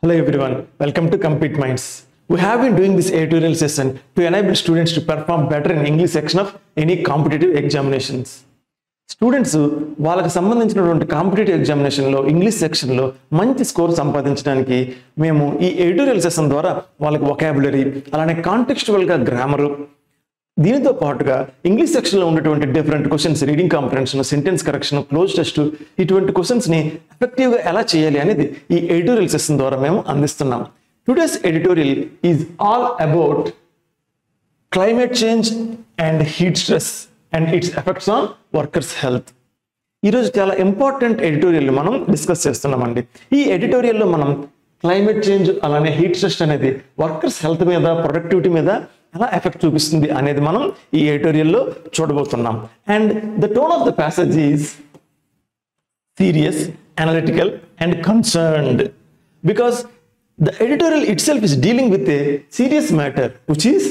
Hello everyone, welcome to Compete Minds. We have been doing this editorial session to enable students to perform better in English section of any competitive examinations. Students వాళ్ళకి సంబంధించినటువంటి competitive ఎగ్జామినేషన్లో English సెక్షన్లో మంచి score సంపాదించడానికి మేము ఈ editorial session ద్వారా వాళ్ళకి వొకాబులరీ అలానే కాంటెక్స్చువల్గా గ్రామరు దీనితో పాటుగా ఇంగ్లీష్ సెక్షన్లో ఉన్నటువంటి different questions reading comprehension sentence correction cloze test ఇటువంటి క్వశ్చన్స్ని ఎఫెక్టివ్గా ఎలా చేయాలి అనేది ఈ ఎడిటోరియల్ సెషన్ ద్వారా మేము అందిస్తున్నాం. Today's editorial is all about climate change and heat stress and its effects on workers health. ఈరోజు చాలా ఇంపార్టెంట్ ఎడిటోరియల్ మనం డిస్కస్ చేస్తున్నామండి. ఈ ఎడిటోరియల్లో మనం క్లైమేట్ చేంజ్ అలానే హీట్ స్ట్రెస్ అనేది వర్కర్స్ హెల్త్ మీద ప్రొడక్టివిటీ మీద ఎలా ఎఫెక్ట్ చూపిస్తుంది అనేది మనం ఈ ఎడిటోరియల్లో చూడబోతున్నాం. And the tone of the passage is serious, analytical and concerned because the editorial it self is dealing with a serious matter which is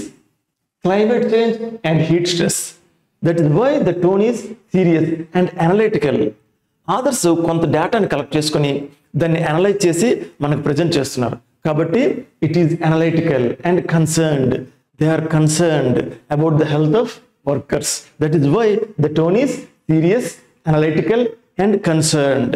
climate change and heat stress. That is why the tone is serious and analytical. Others కొంత డేటాని collect చేసుకొని దాన్ని analyse చేసి మనకు present చేస్తున్నారు కాబట్టి it is analytical and concerned. They are concerned about the health of workers. That is why the tone is serious, analytical and concerned.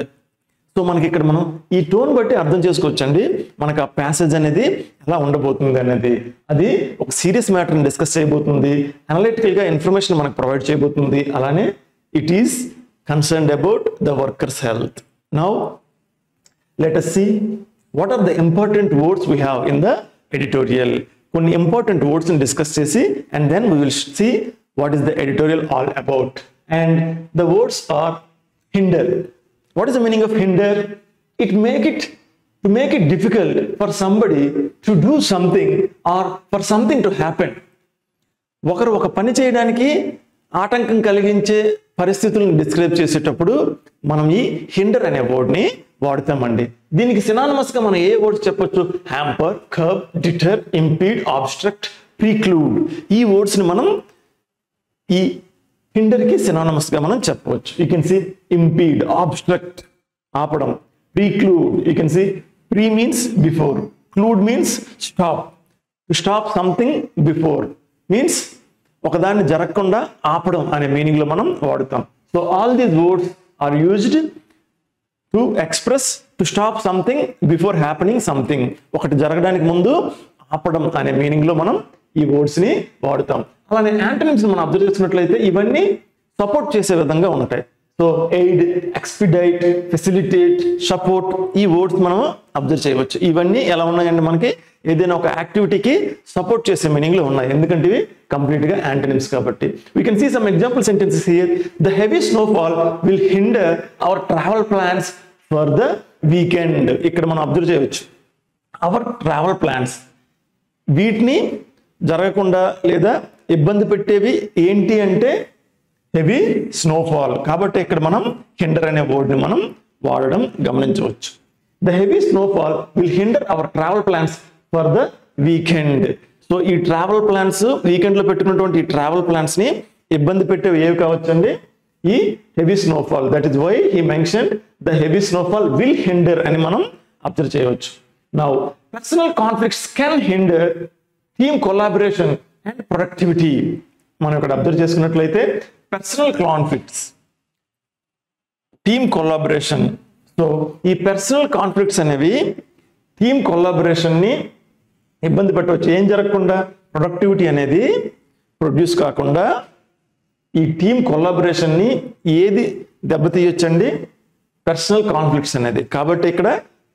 So మనకి ఇక్కడ మనం ఈ టోన్ బట్టి అర్థం చేసుకోవచ్చండి మనకు ఆ ప్యాసేజ్ అనేది ఎలా ఉండబోతుంది అనేది. అది ఒక సీరియస్ మ్యాటర్ని డిస్కస్ చేయబోతుంది, అనలిటికల్గా ఇన్ఫర్మేషన్ మనకు ప్రొవైడ్ చేయబోతుంది, అలానే it is concerned about the workers health. Now let us see what are the important words we have in the editorial. కొన్ని ఇంపార్టెంట్ వర్డ్స్ని డిస్కస్ చేసి and then we will see what is the editorial all about. And the words are hinder. What is the meaning of hinder? To make it difficult for somebody to do something or for something to happen. ఒకరు ఒక పని చేయడానికి ఆటంకం కలిగించే పరిస్థితులను describe చేసేటప్పుడు మనం ఈ హిండర్ అనే వర్డ్ని వాడతామండి. దీనికి సినానిమస్గా మనం ఏ వర్డ్స్ చెప్పొచ్చు? Hamper, curb, deter, impede, obstruct, preclude. ఈ వర్డ్స్ని మనం ఈ హిండర్కి సినానిమస్గా మనం చెప్పవచ్చు. You can see impede, obstruct ఆపడం, preclude. You can see pre means before, clude means stop. To stop something before means ఒకదాన్ని జరగకుండా ఆపడం అనే మీనింగ్లో మనం వాడుతాం. So all these words are used to express to stop something before happening something. ఒకటి జరగడానికి ముందు ఆపడం అనే మీనింగ్లో మనం ఈ వర్డ్స్ని వాడుతాం. అలానే యాంటనిమ్స్ మనం అబ్జర్వ్ చేసినట్లయితే ఇవన్నీ సపోర్ట్ చేసే విధంగా ఉంటాయి. So aid, expedite, facilitate, support ఈ వర్డ్స్ మనం అబ్జర్వ్ చేయవచ్చు. ఇవన్నీ ఎలా ఉన్నాయంటే మనకి ఏదైనా ఒక యాక్టివిటీకి సపోర్ట్ చేసే మీనింగ్లో ఉన్నాయి, ఎందుకంటే ఇవి కంప్లీట్గా యాంటనిమ్స్ కాబట్టి. We can see some example sentences here. The heavy snowfall will hinder our travel plans for the weekend. ఇక్కడ మనం అబ్జర్వ్ చేయవచ్చు అవర్ ట్రావెల్ ప్లాన్స్. వీటిని జరగకుండా లేదా ఇబ్బంది పెట్టేవి ఏంటి అంటే హెవీ స్నోఫాల్. కాబట్టి ఇక్కడ మనం హిండర్ అనే వర్డ్ని మనం వాడడం గమనించవచ్చు. The heavy snowfall will hinder our travel plans for the weekend. So ఈ ట్రావెల్ ప్లాన్స్ వీకెండ్లో పెట్టుకున్నటువంటి ఈ ట్రావెల్ ప్లాన్స్ని ఇబ్బంది పెట్టేవి ఏవి కావచ్చండి? ఈ heavy snowfall. That is why he mentioned the heavy snowfall will hinder అని మనం అబ్జర్వ్ చేయవచ్చు. Now personal conflicts can hinder team collaboration and productivity. మనం ఇక్కడ అబ్జర్వ్ చేసుకున్నట్లయితే personal conflicts, team collaboration. So ఈ పర్సనల్ కాన్ఫ్లిక్ట్స్ అనేవి టీమ్ కొలాబరేషన్ని ఇబ్బంది పెట్టవచ్చు. ఏం జరగకుండా? ప్రొడక్టివిటీ అనేది ప్రొడ్యూస్ కాకుండా ఈ టీమ్ కొలాబరేషన్ని ఏది దెబ్బతీయొచ్చండి? పర్సనల్ కాన్ఫ్లిక్ట్స్ అనేది. కాబట్టి ఇక్కడ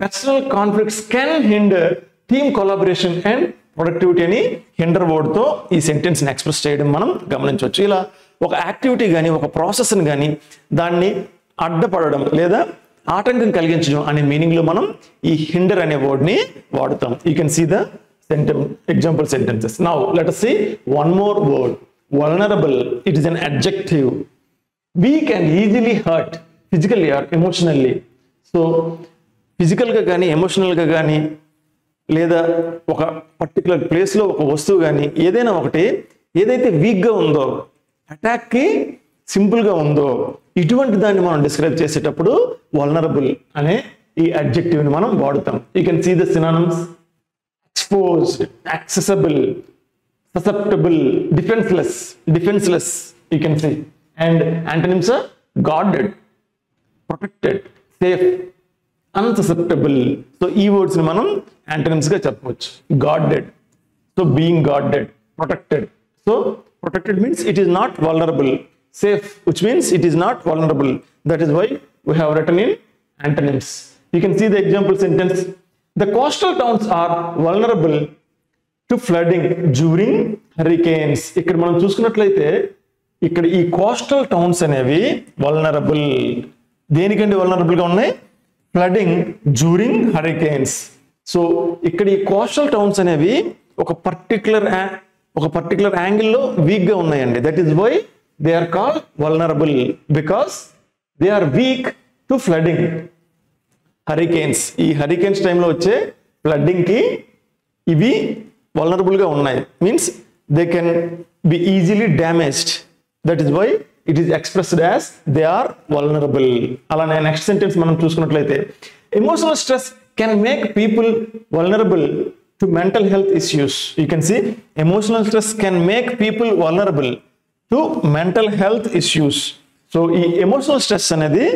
personal conflicts can hinder team collaboration and productivity అని హిండర్ వర్డ్తో ఈ సెంటెన్స్ని ఎక్స్ప్రెస్ చేయడం మనం గమనించవచ్చు. ఇలా ఒక యాక్టివిటీ కానీ ఒక ప్రాసెస్ని కానీ దాన్ని అడ్డపడడం లేదా ఆటంకం కలిగించడం అనే మీనింగ్లో మనం ఈ హిండర్ అనే వర్డ్ని వాడుతాం. You can see the example sentences. Now let us see one more word, vulnerable. It is an adjective. Weak and easily hurt physically or emotionally. So ఫిజికల్గా కానీ ఎమోషనల్గా కానీ లేదా ఒక పర్టికులర్ ప్లేస్లో ఒక వస్తువు కానీ ఏదైనా ఒకటి ఏదైతే వీక్గా ఉందో, అటాక్కి సింపుల్గా ఉందో, ఇటువంటి దాన్ని మనం డిస్క్రైబ్ చేసేటప్పుడు వల్నరబుల్ అనే ఈ అడ్జెక్టివ్ ని మనం వాడుతాం. You can see the synonyms: exposed, accessible, susceptible, defenseless, you can see. And antonyms are guarded, protected, safe, unsusceptible. So ఈ words ని మనం antonyms గా చెప్పవచ్చు. Guarded, so being guarded, protected. So protected means it is not vulnerable. Safe, which means it is not vulnerable. That is why we have written in antonyms. You can see the example sentence: the coastal towns are vulnerable to flooding during hurricanes. ఇక్కడ మనం చూసుకున్నట్లయితే ఇక్కడ ఈ coastal towns అనేవి vulnerable. దేనికండి vulnerable గా ఉన్నాయి? Flooding during Hurricanes. So ఇక్కడ ఈ కోస్టల్ టౌన్స్ అనేవి ఒక పర్టికులర్ యాంగిల్లో వీక్ గా ఉన్నాయండి. That is why they are called vulnerable, because they are weak to flooding. Hurricanes, ఈ హరికేన్స్ టైంలో వచ్చే ఫ్లడ్డింగ్ కి ఇవి వల్నరబుల్ గా ఉన్నాయి. Means they can be easily damaged. That is why it is expressed as they are vulnerable. అలానే next sentence మనం చూసుకున్నట్లయితే emotional stress can make people vulnerable to mental health issues. You can see emotional stress can make people vulnerable to mental health issues. So ఈ emotional stress అనేది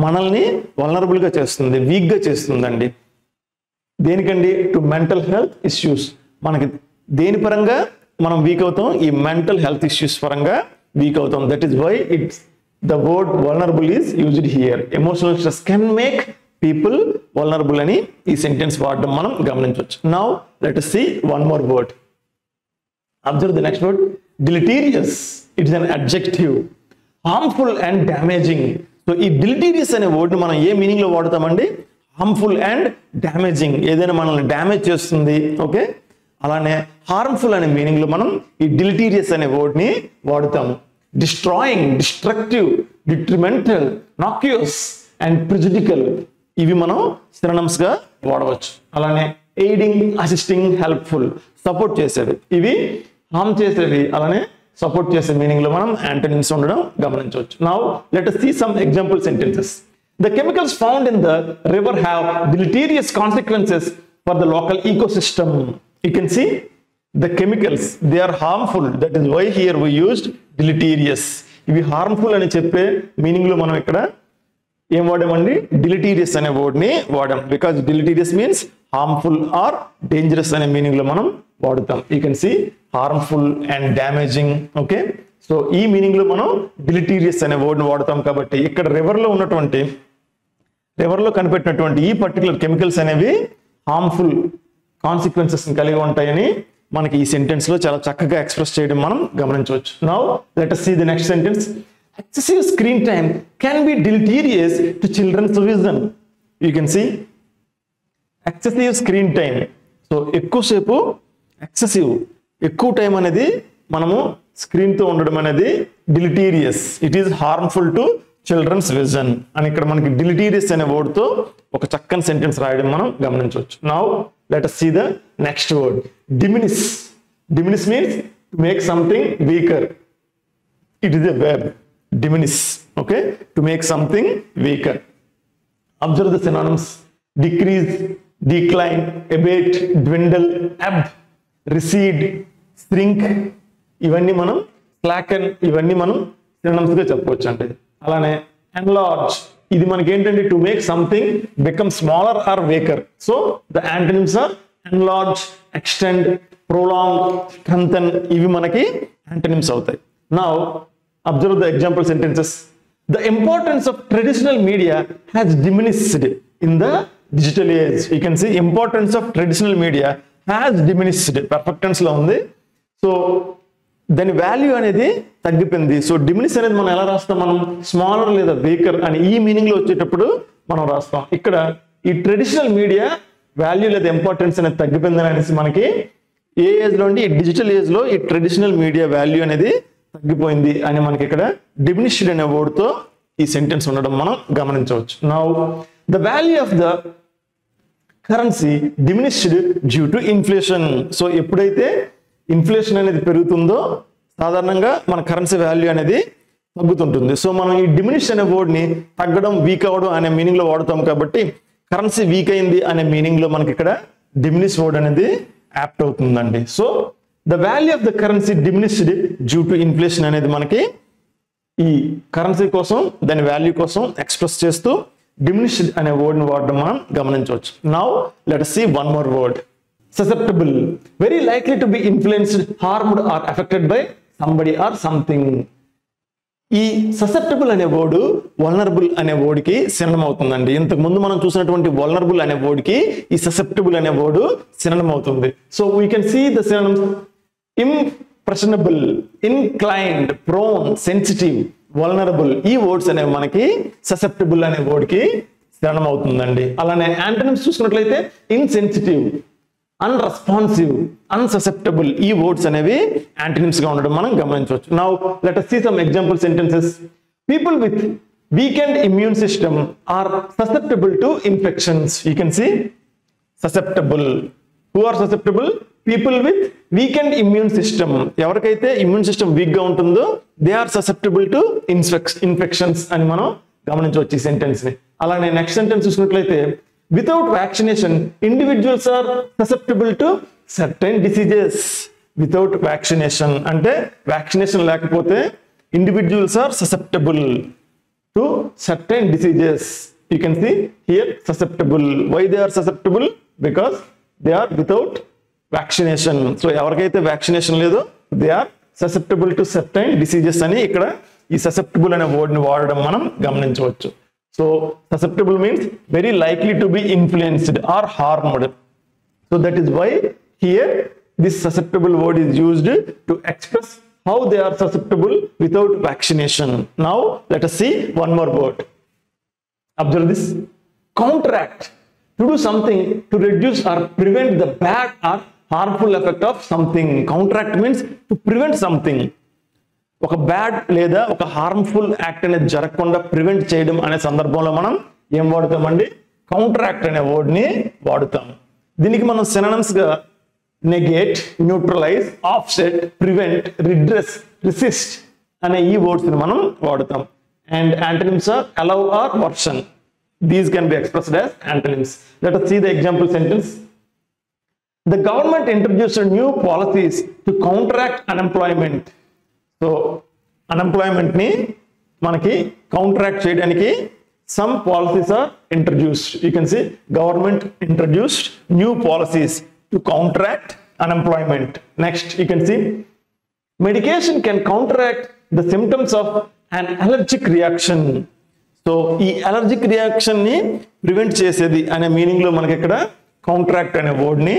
మనల్ని vulnerable గా చేస్తుంది, weak గా చేస్తుందండి. దేనికండి? To mental health issues. మనకి దేని పరంగా మనం వీక్ అవుతాం? ఈ మెంటల్ హెల్త్ ఇష్యూస్ పరంగా వీక్ అవుతాం. That is why it's the word vulnerable is used here. Emotional stress can make people vulnerable అని ఈ సెంటెన్స్ వాడడం మనం గమనించవచ్చు. Now let us see one more word. Observe the next word: deleterious. It is an adjective. Harmful and damaging. So ఈ deleterious అనే word మనం a meaning లో వాడతామండి? Harmful and damaging. ఏదైనా మనల్ని డ్యామేజ్ చేస్తుంది. ఓకే, అలానే హార్మ్ఫుల్ అనే మీనింగ్ లో మనం ఈ డిలిటీరియస్ అనే వర్డ్ ని వాడుతాము. డిస్ట్రాయింగ్, డిస్ట్రక్టివ్, డిట్రిమెంటల్, నాక్యూస్ అండ్ ప్రిజుడికల్, ఇవి మనం సినోనిమ్స్ గా వాడవచ్చు. అలానే ఎయిడింగ్, అసిస్టింగ్, హెల్ప్ఫుల్, సపోర్ట్ చేసేవి, ఇవి హార్మ్ చేసేవి. అలానే సపోర్ట్ చేసే మీనింగ్ లో మనం యాంటోనిమ్స్ ఉండడం గమనించవచ్చు. Now let us see some example sentences. The chemicals found in the river have deleterious consequences for the local ecosystem. You can see the chemicals, they are harmful. That is why here we used deleterious. ఇవి harmful అని చెప్పే meaning లో మనం ఇక్కడ ఏం వాడామండి? deleterious అనే word ని వాడాం. Because deleterious means harmful or dangerous అనే మీనింగ్ లో మనం వాడుతాం. You can see harmful and damaging. Okay, so ఈ మీనింగ్ లో మనం deleterious అనే వర్డ్ ని వాడతాం. కాబట్టి ఇక్కడ రివర్ లో కనిపెట్టినటువంటి ఈ పర్టికులర్ కెమికల్స్ అనేవి హార్మ్ఫుల్ కాన్సిక్వెన్సెస్ కలిగి ఉంటాయని మనకి ఈ సెంటెన్స్ లో చాలా చక్కగా ఎక్స్ప్రెస్ చేయడం మనం గమనించవచ్చు. Now let us see the next sentence. Excessive screen time can be deleterious to children's vision. You can see excessive screen time. So ఎక్కువసేపు ఎక్కువ టైం అనేది మనము స్క్రీన్ తో ఉండడం అనేది deleterious. It is harmful to children's vision అని ఇక్కడ మనకి డిలిటీరియస్ అనే వర్డ్ తో ఒక చక్కని సెంటెన్స్ రాయడం మనం గమనించవచ్చు. Now let us see the next word. Diminish. Diminish means to make something weaker. It is a verb. Diminish. Okay, to make something weaker. Observe the synonyms: decrease, decline, abate, dwindle, ebb, recede, shrink. ఇవన్నీ మనం slacken, ఇవన్నీ మనం synonyms గా చెప్పవచ్చు అంటే. అలానే enlarge, ఇది మనకి ఏంటంటే to make something become smaller or weaker. So the antonyms are enlarge, extend, prolong, strengthen. ఇవి మనకి యాంటోనిమ్స్ అవుతాయి. Now observe the example sentences. The importance of traditional media has diminished in the digital age. You can see importance of traditional media has diminished, perfect tense లో ఉంది. So దాని value అనేది తగ్గిపోయింది. So diminish అనేది మనం ఎలా రాస్తాం? మనం స్మాలర్ లేదా వీకర్ అని ఈ మీనింగ్ లో వచ్చేటప్పుడు మనం రాస్తాం. ఇక్కడ ఈ ట్రెడిషనల్ మీడియా వాల్యూ లేదా ఇంపార్టెన్స్ అనేది తగ్గిపోయిందని అనేసి మనకి ఏ ఏజ్ లో అంటే ఈ డిజిటల్ ఏజ్ లో ఈ ట్రెడిషనల్ మీడియా వాల్యూ అనేది తగ్గిపోయింది అని మనకి ఇక్కడ డిమినిష్డ్ అనే వర్డ్ తో ఈ సెంటెన్స్ ఉండడం మనం గమనించవచ్చు. Now the value of the currency diminished due to inflation. So ఎప్పుడైతే ఇన్ఫ్లేషన్ అనేది పెరుగుతుందో సాధారణంగా మన కరెన్సీ వాల్యూ అనేది తగ్గుతుంటుంది. సో మనం ఈ డిమినిష్ అనే వర్డ్ ని తగ్గడం, వీక్ అవడం అనే మీనింగ్ లో వాడుతాం. కాబట్టి కరెన్సీ వీక్ అయింది అనే మీనింగ్ లో మనకి ఇక్కడ డిమినిష్ వర్డ్ అనేది యాప్ట్ అవుతుందండి. So the value of the currency diminished due to inflation అనేది మనకి ఈ కరెన్సీ కోసం దాని వాల్యూ కోసం ఎక్స్ప్రెస్ చేస్తూ డిమినిష్డ్ అనే వర్డ్ ని వాడడం మనం గమనించవచ్చు. Now let us see one more word. Susceptible, very likely to be influenced, harmed or affected by somebody or something. ఈ ససెప్టబుల్ అనే వర్డ్ వల్నరబుల్ అనే వర్డ్ కి సినోనిమ్ అవుతుందండి. ఇంతకు ముందు మనం చూసినటువంటి వల్నరబుల్ అనే వర్డ్ కి ఈ ససెప్టబుల్ అనే వర్డ్ సినోనిమ్ అవుతుంది. So we can see the synonyms impressionable, inclined, prone, sensitive, vulnerable. ఈ వర్డ్స్ అనేవి మనకి ససెప్టబుల్ అనే వర్డ్ కి సినోనిమ్ అవుతుందండి. అలానే యాంటోనిమ్స్ చూసుకున్నట్లయితే ఇన్సెన్సిటివ్, అన్రెస్పాన్సివ్, అన్ససెప్టబుల్, ఈ వర్డ్స్ అనేవి యాంటోనిమ్స్ గా ఉండడం మనం గమనించవచ్చు. Now let us see some example sentences. People with weakened immune system are susceptible to infections. You can see susceptible. Who are susceptible? People with weakened immune system. ఎవరికైతే immune system weak గా ఉంటుందో they are susceptible to infections అని మనం గమనించవచ్చు ఈ sentence ని. అలానే next sentence చూసినట్లయితే without vaccination individuals are susceptible to certain diseases. Without vaccination అంటే వ్యాక్సినేషన్ లేకపోతే individuals are susceptible to certain diseases. You can see here susceptible. Why they are susceptible? Because they are without vaccination. So ఎవరికైతే vaccination లేదో they are susceptible to certain diseases అని ఇక్కడ ఈ susceptible అనే word ని వాడడం మనం గమనించవచ్చు. So susceptible means very likely to be influenced or harmed. So that is why here this susceptible word is used to express how they are susceptible without vaccination. Now let us see one more word. Observe this. Counteract, to do something to reduce or prevent the bad or harmful effect of something. Counteract means to prevent something. ఒక bad లేదా ఒక harmful act అనేది జరగకుండా prevent చేయడం అనే సందర్భంలో మనం ఏం వాడుతామండి? కౌంటరాక్ట్ అనే వర్డ్ ని వాడుతాం. దీనికి మనం సినోనిమ్స్ గా negate, neutralize, offset, prevent, redress, resist అనే ఈ వర్డ్స్ ని మనం వాడుతాం. And antonyms are allow or version. These can be expressed as antonyms. Let us see the example sentence. The government introduced new policies to counteract unemployment. So unemployment ని మనకి counteract చేయడానికి some policies are introduced. You can see government introduced new policies to counteract unemployment. Next you can see medication can counteract the symptoms of an allergic reaction. So ఈ allergic reaction ని prevent చేసేది అనే meaning లో మనకి ఇక్కడ counteract అనే word ని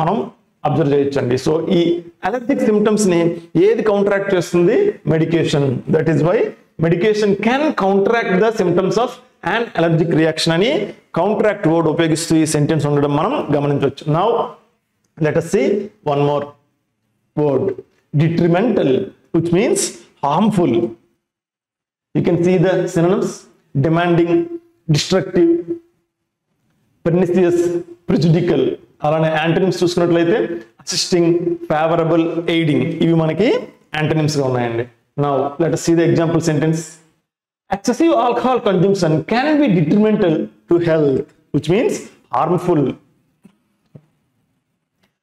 మనం అబ్జర్వ్ చేయొచ్చండి. సో ఈ అలర్జిక్ సిమ్టమ్స్ ని ఏది కౌంటరాక్ట్ చేస్తుంది? Medication. That is why medication can counteract the symptoms of and allergic reaction అని కౌంటరాక్ట్ వర్డ్ ఉపయోగిస్తూ ఈ సెంటెన్స్ ఉండడం మనం గమనించవచ్చు. Now let us see one more word. Detrimental, which means harmful. You can see the synonyms: demanding, destructive, pernicious, prejudicial. అలానే antonyms చూసుకున్నట్లయితే assisting, favourable, aiding, ఇవి మనకి యాంటోనిమ్స్ గా ఉన్నాయండి. Now let us see the example sentence. Excessive alcohol consumption can be detrimental to health, which means harmful.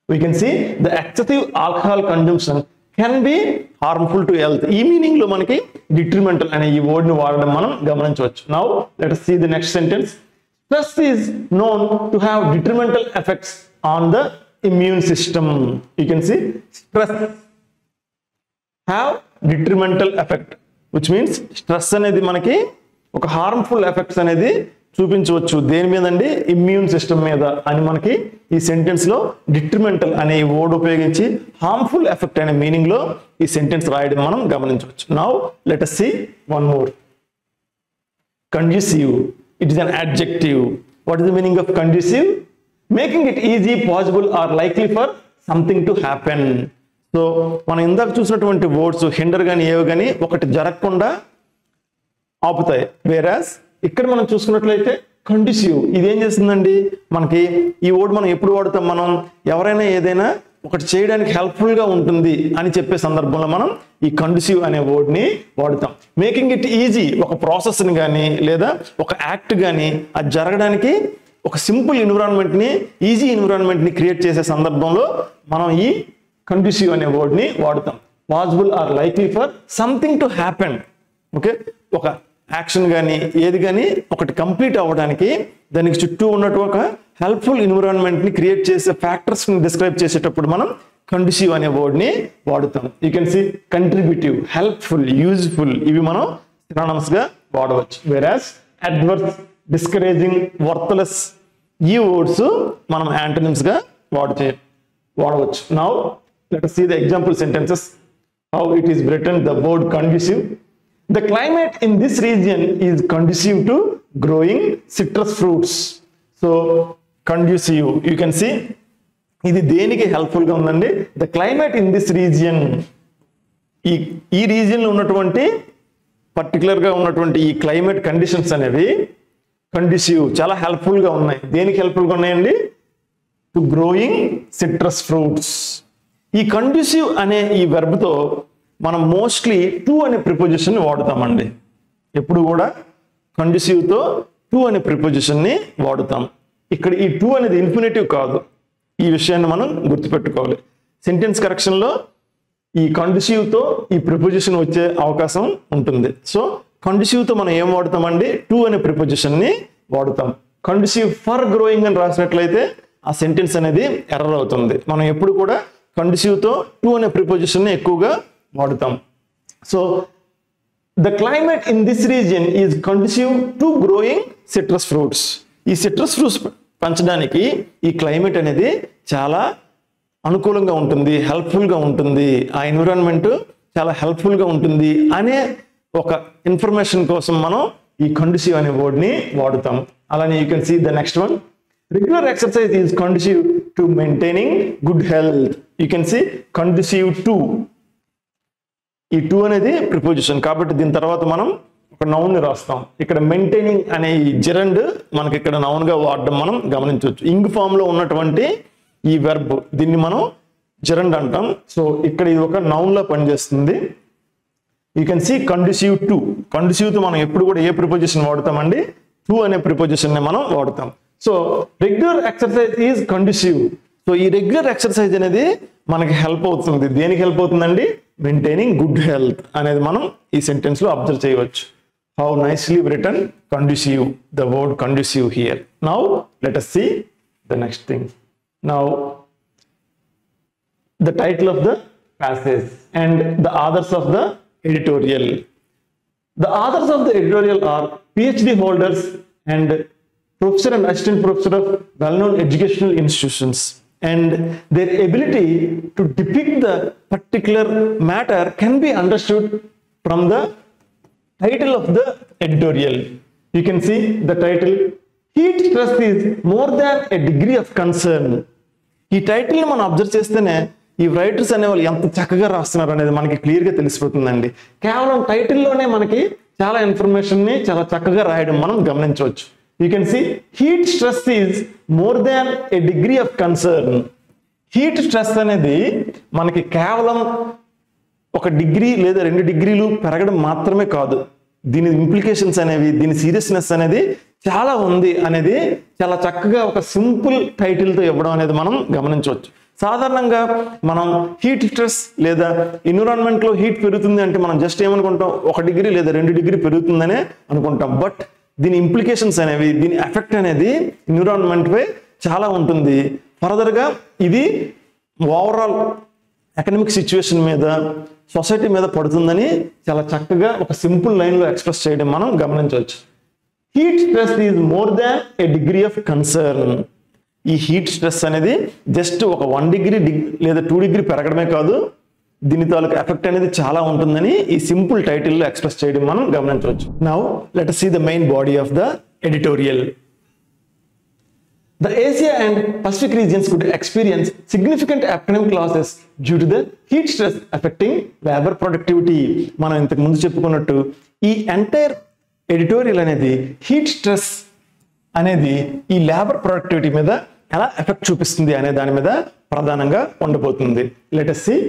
We can see the excessive alcohol consumption can be harmful to health. ఈ meaning లో మనకి detrimental అనే ఈ word ని వాడడం మనం గమనించవచ్చు. Now let us see the next sentence. Stress is known to have detrimental effects on the immune system. You can see stress have detrimental effect, which means stress అనేది మనకి ఒక హార్మ్ఫుల్ ఎఫెక్ట్స్ అనేది చూపించవచ్చు. దేని మీద అండి? ఇమ్యూన్ సిస్టమ్ మీద అని మనకి ఈ సెంటెన్స్ లో డిట్రిమెంటల్ అనే ఈ వర్డ్ ఉపయోగించి హార్మ్ఫుల్ ఎఫెక్ట్ అనే మీనింగ్ లో ఈ సెంటెన్స్ రాయడం మనం గమనించవచ్చు. Now let us see one more. Conducive. It is an adjective. What is the meaning of conducive? Making it easy, possible or likely for something to happen. So మనం ఇందాక చూసినటువంటి words hinder గాని ఏవి గాని ఒకటి జరగకుండా ఆపుతాయి. వేరాస్ ఇక్కడ మనం చూసుకున్నట్లయితే కండ్యూసివ్ ఇది ఏం చేస్తుందండి? మనకి ఈ వర్డ్ మనం ఎప్పుడు వాడుతాం? మనం ఎవరైనా ఏదైనా ఒకటి చేయడానికి హెల్ప్ఫుల్ గా ఉంటుంది అని చెప్పే సందర్భంలో మనం ఈ కండ్యూసివ్ అనే వర్డ్ ని వాడుతాం. మేకింగ్ ఇట్ ఈజీ, ఒక ప్రాసెస్ ని కానీ లేదా ఒక యాక్ట్ కానీ అది జరగడానికి ఒక సింపుల్ ఎన్విరాన్మెంట్ని, ఈజీ ఎన్విరాన్మెంట్ని క్రియేట్ చేసే సందర్భంలో మనం ఈ కండ్యూసివ్ అనే వర్డ్ని వాడుతాం. Possible are likely for something to happen. Okay, ఒక యాక్షన్ కానీ ఏది కానీ ఒకటి కంప్లీట్ అవ్వడానికి దానికి చుట్టూ ఉన్నట్టు ఒక హెల్ప్ఫుల్ ఎన్విరాన్మెంట్ని క్రియేట్ చేసే ఫ్యాక్టర్స్ని డిస్క్రైబ్ చేసేటప్పుడు మనం కండ్యూసివ్ అనే వర్డ్ని వాడుతాం. You can see contributive, helpful, useful ఇవి మనం సినానిమ్స్గా వాడవచ్చు. వెరాస్ అడ్వర్స్, డిస్కరేజింగ్, వర్త్లెస్ ఈ వర్డ్స్ మనం యాంటోనిమ్స్గా వాడవచ్చు. Now let us see the example sentences how it is written. The word conducive. The climate in this region is conducive to growing citrus fruits. So conducive, you can see ఇది దేనికి helpful గా ఉందండి? The climate in this region, ఈ region లో ఉన్నటువంటి particular గా ఉన్నటువంటి ఈ క్లైమేట్ కండిషన్స్ అనేవి కండ్యూసివ్, చాలా హెల్ప్ఫుల్ గా ఉన్నాయి. దేనికి హెల్ప్ఫుల్ గా ఉన్నాయండి? To growing citrus fruits. ఈ కండ్యూసివ్ అనే ఈ వెర్బ్ తో మనం మోస్ట్లీ టు అనే ప్రిపోజిషన్ వాడుతామండి. ఎప్పుడు కూడా కండ్యూసివ్ తో టు అనే ప్రిపోజిషన్ ని వాడుతాం. ఇక్కడ ఈ టు అనేది ఇన్ఫినిటివ్ కాదు, ఈ విషయాన్ని మనం గుర్తుపెట్టుకోవాలి. సెంటెన్స్ కరెక్షన్ లో ఈ కండ్యూసివ్ తో ఈ ప్రిపోజిషన్ వచ్చే అవకాశం ఉంటుంది. సో కండ్యూసివ్ తో మనం ఏం వాడుతామండి? టు అనే ప్రిపోజిషన్ ని వాడుతాం. కండ్యూసివ్ ఫర్ గ్రోయింగ్ అని రాసినట్లయితే ఆ సెంటెన్స్ అనేది ఎర్రర్ అవుతుంది. మనం ఎప్పుడు కూడా కండ్యూసివ్ తో టు అనే ప్రిపోజిషన్ ని ఎక్కువగా వాడుతాం. So the climate in this region is conducive to growing citrus fruits. ఈ సిట్రస్ ఫ్రూట్స్ పెంచడానికి ఈ క్లైమేట్ అనేది చాలా అనుకూలంగా ఉంటుంది, హెల్ప్ఫుల్గా ఉంటుంది, ఆ ఎన్విరాన్మెంట్ చాలా హెల్ప్ఫుల్గా ఉంటుంది అనే ఒక ఇన్ఫర్మేషన్ కోసం మనం ఈ కండ్యూసివ్ అనే వర్డ్ని వాడుతాం. అలానే you can see the next one. Regular exercise is conducive to maintaining good health. You can see conducive to, ఈ టు అనేది ప్రిపోజిషన్ కాబట్టి దీని తర్వాత మనం ఒక నౌన్ ని రాస్తాం. ఇక్కడ మెయింటైనింగ్ అనే ఈ జెరండ్ మనకి ఇక్కడ నౌన్ గా వాడడం మనం గమనించవచ్చు. ఇంగ్ ఫామ్ లో ఉన్నటువంటి ఈ వెర్బ్ దీన్ని మనం జెరండ్ అంటాం. సో ఇక్కడ ఇది ఒక నౌన్ లా పనిచేస్తుంది. You can see conducive to. Conducive తో మనం ఎప్పుడు కూడా ఏ ప్రిపోజిషన్ వాడతామండి? టు అనే ప్రిపోజిషన్ ని మనం వాడతాం. So regular exercise is conducive. So ఈ రెగ్యులర్ ఎక్సర్సైజ్ అనేది మనకి హెల్ప్ అవుతుంది. దేనికి హెల్ప్ అవుతుందండి? మెయింటైనింగ్ గుడ్ హెల్త్ అనేది మనం ఈ సెంటెన్స్ లో అబ్జర్వ్ చేయవచ్చు. How nicely written conducive, the word conducive here. Now let us see the next thing. Now the title of the passage and the authors of the editorial. The authors of the editorial are PhD holders and professor and assistant professor of well-known educational institutions, and their ability to depict the particular matter can be understood from the title of the editorial. You can see the title. Heat stress is more than a degree of concern. ఈ title ని మనం observe చేస్తేనే ఈ writers అనే వాళ్ళు ఎంత చక్కగా రాస్తున్నారు అనేది మనకి క్లియర్ గా తెలిసిపోతుందండి. కేవలం టైటిల్లోనే మనకి చాలా ఇన్ఫర్మేషన్ ని చాలా చక్కగా రాయడం మనం గమనించవచ్చు. You can see heat stress is more than a degree of concern. Heat stress అనేది మనకి కేవలం ఒక డిగ్రీ లేదా 2 డిగ్రీలు పెరగడం మాత్రమే కాదు, దీని ఇంప్లికేషన్స్ అనేవి, దీని సీరియస్నెస్ అనేది చాలా ఉంది అనేది చాలా చక్కగా ఒక సింపుల్ టైటిల్తో ఇవ్వడం అనేది మనం గమనించవచ్చు. సాధారణంగా మనం హీట్ స్ట్రెస్ లేదా ఎన్విరాన్మెంట్లో హీట్ పెరుగుతుంది అంటే మనం జస్ట్ ఏమనుకుంటాం? 1 డిగ్రీ లేదా 2 డిగ్రీ పెరుగుతుందనే అనుకుంటాం. బట్ దీని ఇంప్లికేషన్స్ అనేవి, దీని ఎఫెక్ట్ అనేది ఎన్విరాన్మెంట్ పై చాలా ఉంటుంది. ఫర్దర్గా ఇది ఓవరాల్ ఎకనామిక్ సిచ్యువేషన్ మీద, సొసైటీ మీద పడుతుందని చాలా చక్కగా ఒక సింపుల్ లైన్లో ఎక్స్ప్రెస్ చేయడం మనం గమనించవచ్చు. Heat stress is more than a degree of concern. ఈ హీట్ స్ట్రెస్ అనేది జస్ట్ ఒక 1 డిగ్రీ లేదా 2 డిగ్రీ పెరగడమే కాదు, దీని తాలూకు ఎఫెక్ట్ అనేది చాలా ఉంటుందని ఈ సింపుల్ టైటిల్లో ఎక్స్ప్రెస్ చేయడం మనం గమనించవచ్చు. Now let us see the main body of the editorial. The Asia and Pacific regions could experience significant economic losses due to the heat stress affecting labor productivity. మనం ఇంతకు ముందు చెప్పుకున్నట్టు ఈ ఎంటైర్ ఎడిటోరియల్ అనేది heat stress అనేది ఈ labour productivity మీద ఎలా ఎఫెక్ట్ చూపిస్తుంది అనే దాని మీద ప్రధానంగా ఉండబోతుంది. Let us see.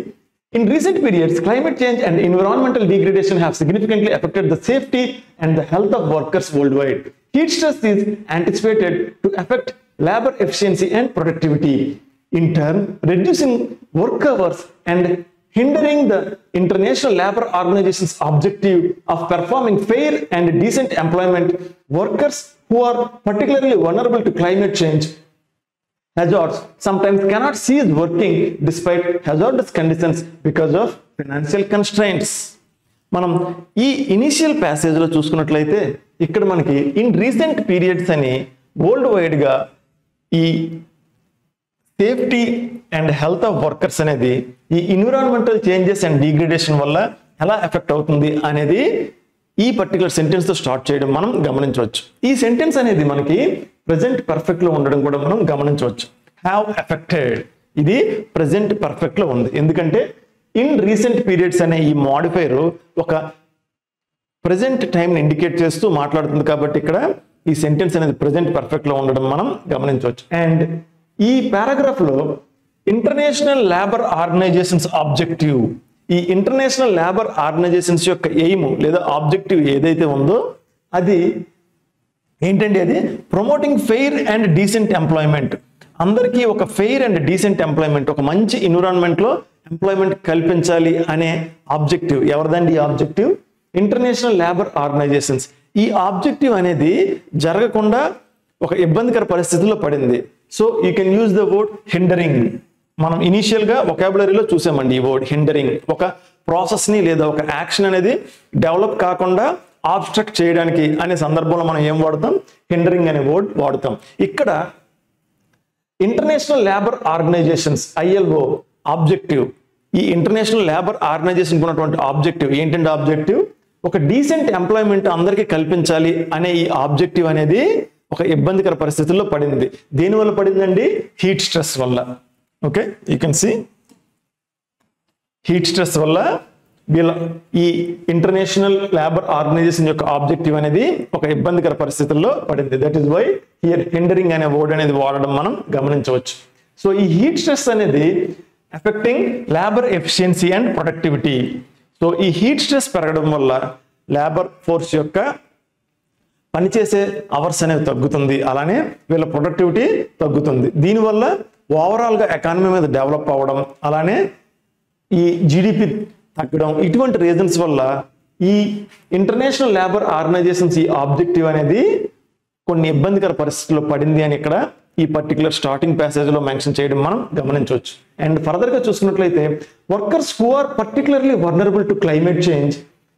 In recent periods, climate change and environmental degradation have significantly affected the safety and the health of workers worldwide. heat stress is anticipated to affect labor efficiency and productivity, in turn reducing work hours and hindering the International Labour Organization's objective of performing fair and decent employment. Workers who are particularly vulnerable to climate change hazards sometimes cannot cease working despite hazardous conditions because of financial constraints. మనం ఈ initial ప్యాసేజ్లో చూసుకున్నట్లయితే ఇక్కడ మనకి in recent periods అని world వైడ్గా ఈ safety and health of workers అనేది ఈ ఎన్విరాన్మెంటల్ చేంజెస్ అండ్ డిగ్రేడేషన్ వల్ల ఎలా ఎఫెక్ట్ అవుతుంది అనేది ఈ పర్టికులర్ సెంటెన్స్ తో స్టార్ట్ చేయడం మనం గమనించవచ్చు. ఈ సెంటెన్స్ అనేది మనకి ప్రెజెంట్ పర్ఫెక్ట్ లో ఉండడం కూడా మనం గమనించవచ్చు. హ్యావ్ ఎఫెక్టెడ్, ఇది ప్రెజెంట్ పర్ఫెక్ట్ లో ఉంది. ఎందుకంటే ఇన్ రీసెంట్ పీరియడ్స్ అనే ఈ మాడిఫైర్ ఒక ప్రెజెంట్ టైంని ఇండికేట్ చేస్తూ మాట్లాడుతుంది కాబట్టి ఇక్కడ ఈ సెంటెన్స్ అనేది ప్రెజెంట్ పర్ఫెక్ట్ లో ఉండడం మనం గమనించవచ్చు. అండ్ ఈ పారాగ్రాఫ్ లో ఇంటర్నేషనల్ లేబర్ ఆర్గనైజేషన్స్ ఆబ్జెక్టివ్, ఈ ఇంటర్నేషనల్ లేబర్ ఆర్గనైజేషన్స్ యొక్క ఎయిమ్ లేదా ఆబ్జెక్టివ్ ఏదైతే ఉందో అది ఏంటంటే అది promoting fair and decent employment, అందరికీ ఒక ఫెయిర్ అండ్ డీసెంట్ ఎంప్లాయ్మెంట్, ఒక మంచి ఎన్విరాన్మెంట్ లో ఎంప్లాయ్మెంట్ కల్పించాలి అనే ఆబ్జెక్టివ్. ఎవరిదండి ఈ ఆబ్జెక్టివ్? International labour organizations. ఈ ఆబ్జెక్టివ్ అనేది జరగకుండా ఒక ఇబ్బందికర పరిస్థితుల్లో పడింది. So you can use the word hindering. మనం ఇనిషియల్ గా వొకాబులరీలో చూసామండి ఈ వర్డ్ హిండరింగ్. ఒక ప్రాసెస్ ని లేదా ఒక యాక్షన్ అనేది డెవలప్ కాకుండా ఆబ్స్ట్రక్ట్ చేయడానికి అనే సందర్భంలో మనం ఏం వాడతాం? హిండరింగ్ అనే వర్డ్ వాడతాం. ఇక్కడ international labour organizations ILO objective, ఈ ఇంటర్నేషనల్ లేబర్ ఆర్గనైజేషన్ ఉన్నటువంటి ఆబ్జెక్టివ్ ఏంటంటే ఆబ్జెక్టివ్ ఒక డీసెంట్ ఎంప్లాయ్మెంట్ అందరికీ కల్పించాలి అనే ఈ ఆబ్జెక్టివ్ అనేది ఒక ఇబ్బందికర పరిస్థితుల్లో పడింది. దేనివల్ల పడిందండి? హీట్ స్ట్రెస్ వల్ల. Okay, you can see heat stress వల్ల వీళ్ళ ఈ ఇంటర్నేషనల్ లేబర్ ఆర్గనైజేషన్ యొక్క ఆబ్జెక్టివ్ అనేది ఒక ఇబ్బందికర పరిస్థితుల్లో పడింది. That is why here hindering అనే వర్డ్ అనేది వాడడం మనం గమనించవచ్చు. సో ఈ హీట్ స్ట్రెస్ అనేది affecting labour efficiency and productivity. So ఈ హీట్ స్ట్రెస్ పెరగడం వల్ల లేబర్ ఫోర్స్ యొక్క పనిచేసే అవర్స్ అనేవి తగ్గుతుంది, అలానే వీళ్ళ ప్రొడక్టివిటీ తగ్గుతుంది. దీనివల్ల ఓవరాల్ గా ఎకానమీ మీద డెవలప్ అవ్వడం, అలానే ఈ జీడిపి తగ్గడం, ఇటువంటి రీజన్స్ వల్ల ఈ ఇంటర్నేషనల్ లేబర్ ఆర్గనైజేషన్స్ ఈ ఆబ్జెక్టివ్ అనేది కొన్ని ఇబ్బందికర పరిస్థితుల్లో పడింది అని ఇక్కడ ఈ పర్టికులర్ స్టార్టింగ్ ప్యాసేజ్ లో మెన్షన్ చేయడం మనం గమనించవచ్చు. అండ్ ఫర్దర్ గా చూసుకున్నట్లయితే workers who are particularly vulnerable to climate change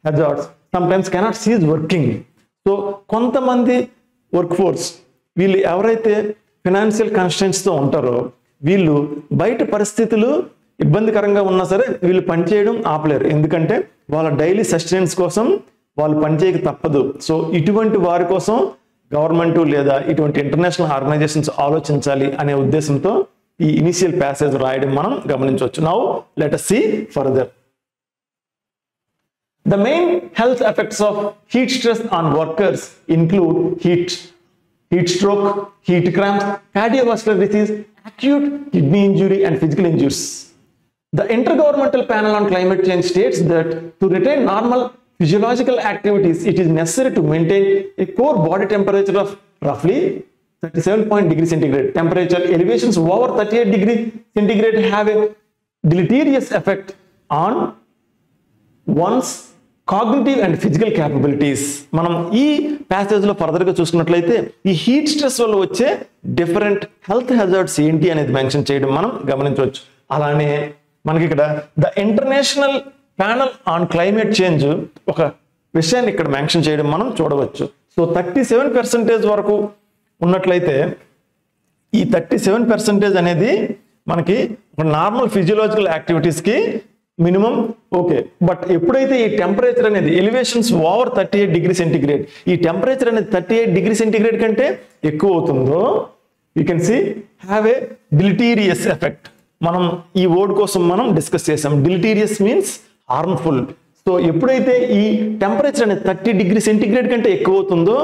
hazards sometimes cannot cease working. So కొంతమంది వర్క్ ఫోర్స్ వీళ్ళు ఎవరైతే ఫినాన్షియల్ కన్స్ట్రెంట్స్ తో ఉంటారో వీళ్ళు బయట పరిస్థితులు ఇబ్బందికరంగా ఉన్నా సరే వీళ్ళు పనిచేయడం ఆపలేరు. ఎందుకంటే వాళ్ళ డైలీ సస్టెనెన్స్ కోసం వాళ్ళు పనిచేయక తప్పదు. సో ఇటువంటి వారి కోసం గవర్నమెంట్ లేదా ఇటువంటి ఇంటర్నేషనల్ ఆర్గనైజేషన్స్ ఆలోచించాలి అనే ఉద్దేశంతో ఈ ఇనిషియల్ ప్యాసేజ్ రాయడం మనం గమనించవచ్చు. Now let us see further. The main health effects of heat stress on workers include heat stroke, heat cramps, cardiovascular disease, acute kidney injury and physical injuries. The Intergovernmental Panel on Climate Change states that to retain normal physiological activities, it is necessary to maintain a core body temperature of roughly 37 degrees centigrade. Temperature elevations over 38 degrees centigrade have a deleterious effect on one's cognitive and physical capabilities. మనం ఈ passage లో further గా చూసుకున్నట్లయితే ఈ heat stress వల్ల వచ్చే different health hazards ఏంటి అనేది మెన్షన్ చేయడం మనం గమనించవచ్చు. అలానే మనకి ఇక్కడ the international panel on climate change ఒక విషయాన్ని ఇక్కడ మెన్షన్ చేయడం మనం చూడవచ్చు. సో 37% వరకు ఉన్నట్లయితే ఈ 37% అనేది మనకి ఒక నార్మల్ ఫిజియోలాజికల్ యాక్టివిటీస్ కి మినిమం ఓకే. బట్ ఎప్పుడైతే ఈ టెంపరేచర్ అనేది ఎలివేషన్స్ ఓవర్ 38 డిగ్రీ సెంటిగ్రేడ్, ఈ టెంపరేచర్ అనేది 38 డిగ్రీ సెంటిగ్రేడ్ కంటే ఎక్కువ అవుతుందో you can see have a deleterious effect. మనం ఈ వర్డ్ కోసం మనం డిస్కస్ చేసాం. డిలిటీరియస్ మీన్స్ హార్మ్ఫుల్. సో ఎప్పుడైతే ఈ టెంపరేచర్ అనేది 30 డిగ్రీ సెంటిగ్రేడ్ కంటే ఎక్కువ అవుతుందో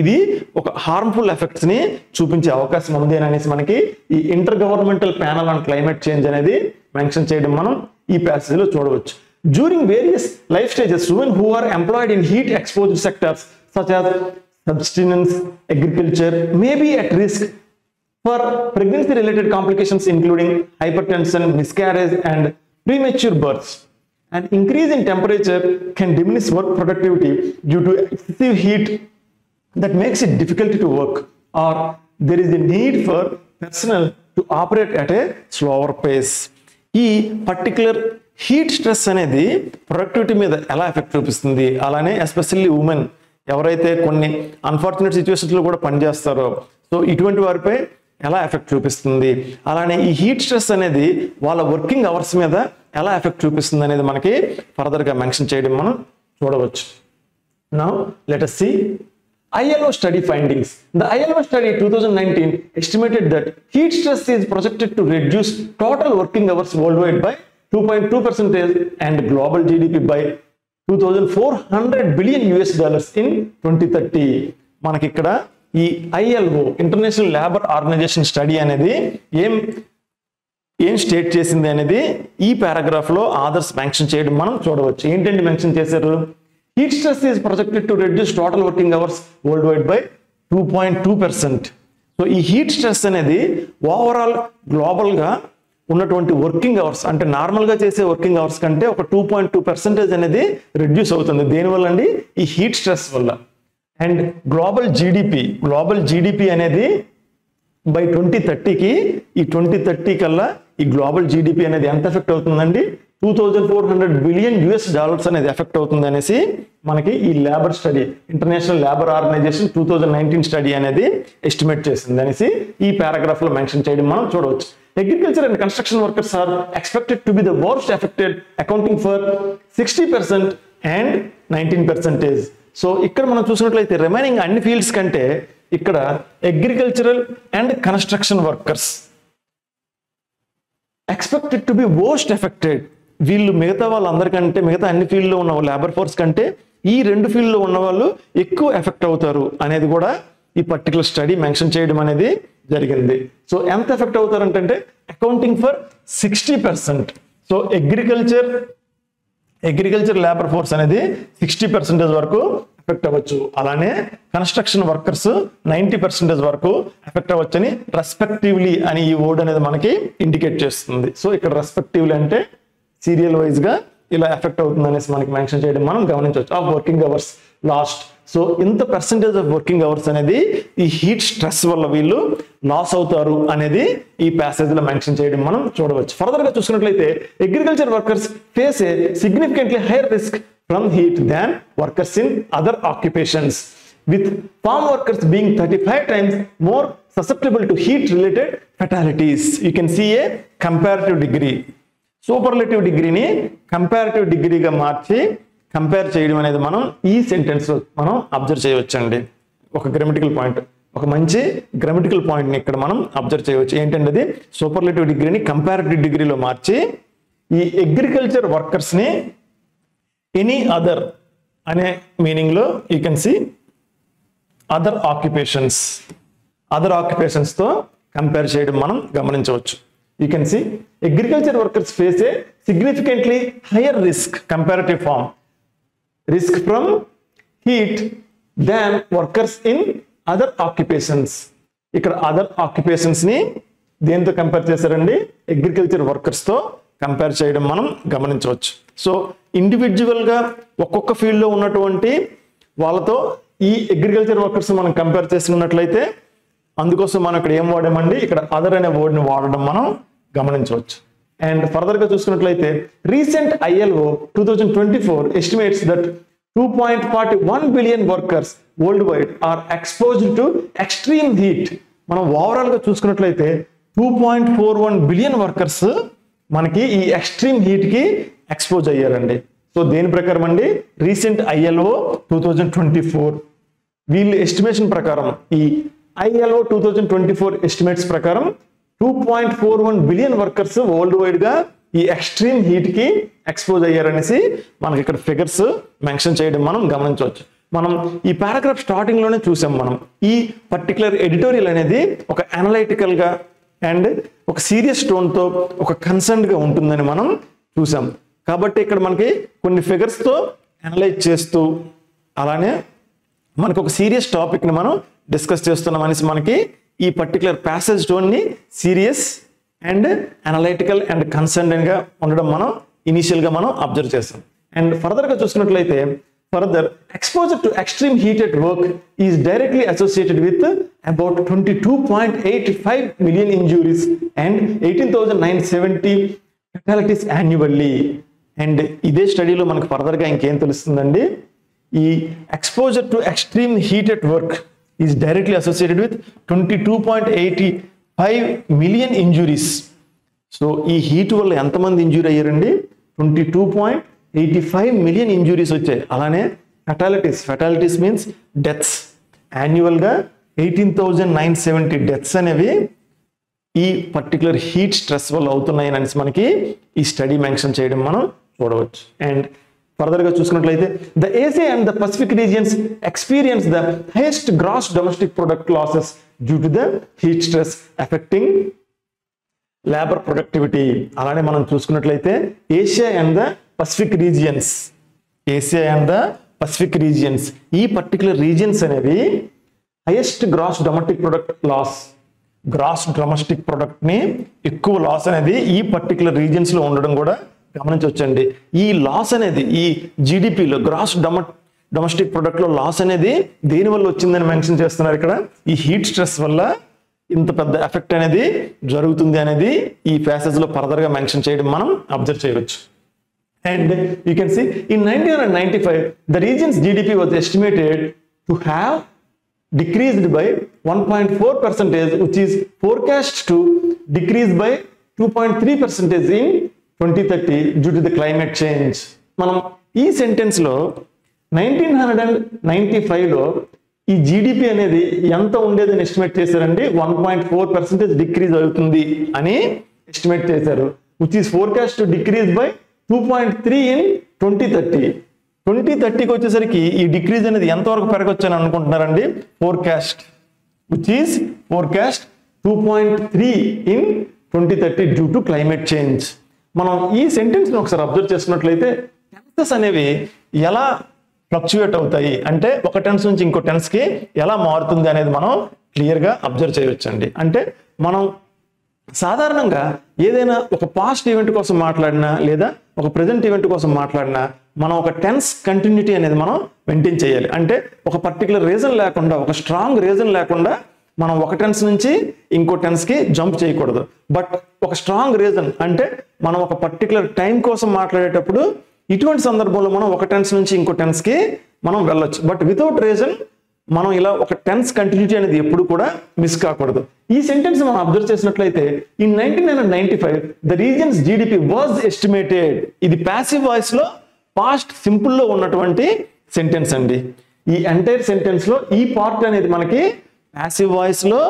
ఇది ఒక హార్మ్ఫుల్ ఎఫెక్ట్స్ ని చూపించే అవకాశం ఉంది అనేసి మనకి ఈ inter governmental panel on climate change అనేది మెన్షన్ చేయడం మనం ఈ ప్యాసేజ్ లో చూడవచ్చు. During various life stages women who are employed in heat exposed sectors such as subsistence agriculture may be at risk for pregnancy related complications including hypertension, miscarriage and premature births. An increase in temperature can diminish work productivity due to excessive heat that makes it difficult to work, or there is a need for personnel to operate at a slower pace. ఈ particular heat stress అనేది productivity మీద ఎలా effect చూపిస్తుంది, అలానే especially women ఎవరైతే కొన్ని unfortunate సిచ్యువేషన్స్లో కూడా పనిచేస్తారో సో ఇటువంటి వారిపై ఎలా ఎఫెక్ట్ చూపిస్తుంది, అలానే ఈ హీట్ స్ట్రెస్ అనేది వాళ్ళ వర్కింగ్ అవర్స్ మీద ఎలా ఎఫెక్ట్ చూపిస్తుంది అనేది మనకి ఫర్దర్గా మెన్షన్ చేయడం మనం చూడవచ్చు. Now let us see ILO study findings. The ILO study 2019 estimated that heat stress is projected to reduce total working hours worldwide by 2.2% and global GDP by 2,400 billion US dollars in 2030. మనకి ఇక్కడ ఈ ILO international labour organization study అనేది ఏం state చేసింది అనేది ఈ paragraph లో authors mention చేయడం మనం చూడవచ్చు. ఏంటంటే మెన్షన్ చేశారు, heat stress is projected to reduce total working hours worldwide by 2.2%. So ఈ హీట్ స్ట్రెస్ అనేది ఓవరాల్ గ్లోబల్ గా ఉన్నటువంటి వర్కింగ్ అవర్స్ అంటే నార్మల్ గా చేసే వర్కింగ్ అవర్స్ కంటే ఒక 2.2% అనేది రెడ్యూస్ అవుతుంది. దేనివల్ల అండి, ఈ హీట్ స్ట్రెస్ వల్ల. అండ్ గ్లోబల్ జీడిపి అనేది బై 2030కి ఈ 2030 కల్లా ఈ గ్లోబల్ జీడిపి అనేది ఎంత ఎఫెక్ట్ అవుతుందండి, 2,400 బిలియన్ US డాలర్స్ అనేది ఎఫెక్ట్ అవుతుంది అనేసి మనకి ఈ labour study international labour organization 2019 study అనేది ఎస్టిమేట్ చేసింది అనేసి ఈ పారాగ్రాఫ్ లో మెన్షన్ చేయడం మనం చూడవచ్చు. Agriculture and construction workers are expected to be the worst affected accounting for 60% and 19%. So ఇక్కడ మనం చూసినట్లయితే రిమైనింగ్ అన్ని ఫీల్డ్స్ కంటే ఇక్కడ agricultural and construction workers expected to be most affected. వీళ్ళు మిగతా వాళ్ళందరికంటే మిగతా అన్ని ఫీల్డ్లో ఉన్న లేబర్ ఫోర్స్ కంటే ఈ రెండు ఫీల్డ్లో ఉన్న వాళ్ళు ఎక్కువ ఎఫెక్ట్ అవుతారు అనేది కూడా ఈ పర్టికులర్ స్టడీ మెన్షన్ చేయడం అనేది జరిగింది. సో ఎంత ఎఫెక్ట్ అవుతారంటే accounting for 60%. So agriculture labour force అనేది 60% వరకు ఎఫెక్ట్ అవ్వచ్చు, అలానే కన్స్ట్రక్షన్ వర్కర్స్ 90% వరకు ఎఫెక్ట్ అవ్వచ్చు అని రెస్పెక్టివ్లీ అని ఈ వర్డ్ అనేది మనకి ఇండికేట్ చేస్తుంది. సో ఇక్కడ రెస్పెక్టివ్లీ అంటే సీరియల్ వైజ్ గా ఇలా ఎఫెక్ట్ అవుతుంది అనేసి మనకి మెన్షన్ చేయడం మనం గమనించవచ్చు. Of working hours last. So ఇంత పర్సెంటేజ్ ఆఫ్ వర్కింగ్ అవర్స్ అనేది ఈ హీట్ స్ట్రెస్ వల్ల వీళ్ళు లాస్ అవుతారు అనేది ఈ ప్యాసేజ్ లో మెన్షన్ చేయడం మనం చూడవచ్చు. ఫర్దర్ గా చూసుకున్నట్లయితే agriculture workers face a significantly higher risk from heat than workers in other occupations, with farm workers being 35 times more susceptible to heat related fatalities. You can see a comparative degree. Superlative degree ni comparative degree ga marchi compare చేయడం అనేది మనం ఈ sentence లో మనం observe చేయవచ్చండి. ఒక grammatical point, ఒక మంచి grammatical point ని ఇక్కడ మనం అబ్జర్వ్ చేయవచ్చు. ఏంటంటే అది సూపర్లేటివ్ డిగ్రీని కంపారిటివ్ డిగ్రీలో మార్చి ఈ అగ్రికల్చర్ వర్కర్స్ ని ఎనీ అదర్ అనే మీనింగ్ లో you can see other occupations తో కంపేర్ చేయడం మనం గమనించవచ్చు. You can see agriculture workers face a significantly higher risk comparative form risk from heat than workers in other occupations. ఇక్కడ other occupations ని దేంతో compare చేశారండి, అగ్రికల్చర్ వర్కర్స్ తో compare చేయడం మనం గమనించవచ్చు. సో ఇండివిజువల్ గా ఒక్కొక్క ఫీల్డ్ లో ఉన్నటువంటి వాళ్ళతో ఈ అగ్రికల్చర్ వర్కర్స్ మనం కంపేర్ చేసుకున్నట్లయితే అందుకోసం మనం ఇక్కడ ఏం వాడామండి, ఇక్కడ అదర్ అనే వర్డ్ ని వాడడం మనం గమనించవచ్చు. అండ్ ఫర్దర్ గా చూసుకున్నట్లయితే recent ILO 2024 estimates that 2.41 billion workers worldwide are exposed to extreme heat. మనం ఓవరాల్ గా చూసుకున్నట్లయితే 2.41 బిలియన్ వర్కర్స్ మనకి ఈ ఎక్స్ట్రీమ్ హీట్ కి ఎక్స్పోజ్ అయ్యారండి. సో దేని ప్రకారం అండి, రీసెంట్ ILO 2024 వీళ్ళ ఎస్టిమేషన్ ప్రకారం ఈ ILO 2024 ఎస్టిమేట్స్ ప్రకారం 2.41 బిలియన్ వర్కర్స్ వరల్డ్ వైడ్ గా ఈ ఎక్స్ట్రీమ్ హీట్ కి ఎక్స్పోజ్ అయ్యారనేసి మనకి ఇక్కడ ఫిగర్స్ మెన్షన్ చేయడం మనం గమనించవచ్చు. మనం ఈ పారాగ్రాఫ్ స్టార్టింగ్ లోనే చూసాం. మనం ఈ పర్టికులర్ ఎడిటోరియల్ అనేది ఒక అనలైటికల్ గా అండ్ ఒక సీరియస్ టోన్ తో ఒక కన్సర్న్ గా ఉంటుందని మనం చూసాం. కాబట్టి ఇక్కడ మనకి కొన్ని ఫిగర్స్ తో అనలైజ్ చేస్తూ అలానే మనకు ఒక సీరియస్ టాపిక్ని మనం డిస్కస్ చేస్తున్నాం అనేసి మనకి ఈ పర్టికులర్ ప్యాసేజ్ టోన్ని సీరియస్ అండ్ అనలైటికల్ అండ్ కన్సర్న్డ్గా ఉండడం మనం ఇనీషియల్గా మనం అబ్జర్వ్ చేస్తాం. అండ్ ఫర్దర్గా చూసుకున్నట్లయితే further exposure to extreme heat at work is directly associated with about 22.85 million injuries and 18,970 fatalities annually. And ఇదే స్టడీలో మనకు ఫర్దర్గా ఇంకేం తెలుస్తుందండి, ఈ exposure to extreme heat at work is directly associated with 22.85 million injuries. So ఈ heat వల్ల ఎంతమంది ఇంజూరీ అయ్యారండి? 22.85 million ఇంజురీస్ వచ్చాయి. అలానే ఫెటాలిటీస్ మీన్స్ డెత్స్, యాన్యువల్గా 18,970 డెత్స్ అనేవి ఈ పర్టికులర్ హీట్ స్ట్రెస్ వల్ల అవుతున్నాయని అనేసి మనకి ఈ స్టడీ మెన్షన్ చేయడం మనం చూడవచ్చు. అండ్ ఫర్దర్గా చూసుకున్నట్లయితే the Asia and the Pacific regions experience the highest gross domestic product losses due to the heat stress affecting labour productivity. అలానే మనం చూసుకున్నట్లయితే Asia and the Pacific regions ఈ పర్టికులర్ రీజియన్స్ అనేవి హైయెస్ట్ గ్రాస్ డొమెస్టిక్ ప్రొడక్ట్ ని ఎక్కువ loss అనేది ఈ particular regions లో ఉండడం కూడా గమనించవచ్చండి. ఈ లాస్ అనేది ఈ జీడిపిలో గ్రాస్ డొమెస్టిక్ ప్రొడక్ట్ లో లాస్ అనేది దేని వల్ల వచ్చిందని మెన్షన్ చేస్తున్నారు. ఇక్కడ ఈ హీట్ స్ట్రెస్ వల్ల ఇంత పెద్ద ఎఫెక్ట్ అనేది జరుగుతుంది అనేది ఈ ప్యాసేజ్ లో ఫర్దర్ గా మెన్షన్ చేయడం మనం అబ్జర్వ్ చేయవచ్చు. And you can see in 1995 the regions GDP was estimated to have decreased by 1.4%, which is forecast to decrease by 2.3% in 2030 due to the climate change. మనం ఈ సెంటెన్స్ లో 1995లో ఈ GDP అనేది ఎంత ఉండేదని ఎస్టిమేట్ చేశారండి? 1.4% డిక్రీజ్ అవుతుంది అని ఎస్టిమేట్ చేశారు, which is forecast to decrease by 2.3 in 2030. 2030కి వచ్చేసరికి ఈ డిక్రీజ్ అనేది ఎంతవరకు పెరగొచ్చని అనుకుంటున్నారండి? Forecast which is forecast 2.3 in 2030 due to climate change. మనం ఈ సెంటెన్స్ని ఒకసారి అబ్జర్వ్ చేసుకున్నట్లయితే టెన్సెస్ అనేవి ఎలా ఫ్లక్చుయేట్ అవుతాయి అంటే ఒక టెన్స్ నుంచి ఇంకో టెన్స్కి ఎలా మారుతుంది అనేది మనం క్లియర్గా అబ్జర్వ్ చేయవచ్చండి. అంటే మనం సాధారణంగా ఏదైనా ఒక పాస్ట్ ఈవెంట్ కోసం మాట్లాడినా లేదా ఒక ప్రెజెంట్ ఈవెంట్ కోసం మాట్లాడినా మనం ఒక టెన్స్ కంటిన్యూటీ అనేది మనం మెయింటైన్ చేయాలి. అంటే ఒక పర్టికులర్ రీజన్ లేకుండా, ఒక స్ట్రాంగ్ రీజన్ లేకుండా మనం ఒక టెన్స్ నుంచి ఇంకో టెన్స్కి జంప్ చేయకూడదు. బట్ ఒక స్ట్రాంగ్ రీజన్ అంటే మనం ఒక పర్టికులర్ టైం కోసం మాట్లాడేటప్పుడు ఇటువంటి సందర్భంలో మనం ఒక టెన్స్ నుంచి ఇంకో టెన్స్కి మనం వెళ్ళొచ్చు. బట్ వితౌట్ రీజన్ మనం ఇలా ఒక టెన్స్ కంటిన్యూటీ అనేది ఎప్పుడు కూడా మిస్ కాకూడదు. ఈ సెంటెన్స్ మనం అబ్జర్వ్ చేసినట్లయితే in 1995 the regions GDP was estimated. ఇది ప్యాసివ్ వాయిస్ లో పాస్ట్ సింపుల్ లో ఉన్నటువంటి సెంటెన్స్ అండి. ఈ ఎంటైర్ సెంటెన్స్ లో ఈ పార్ట్ అనేది మనకి ప్యాసివ్ వాయిస్ లో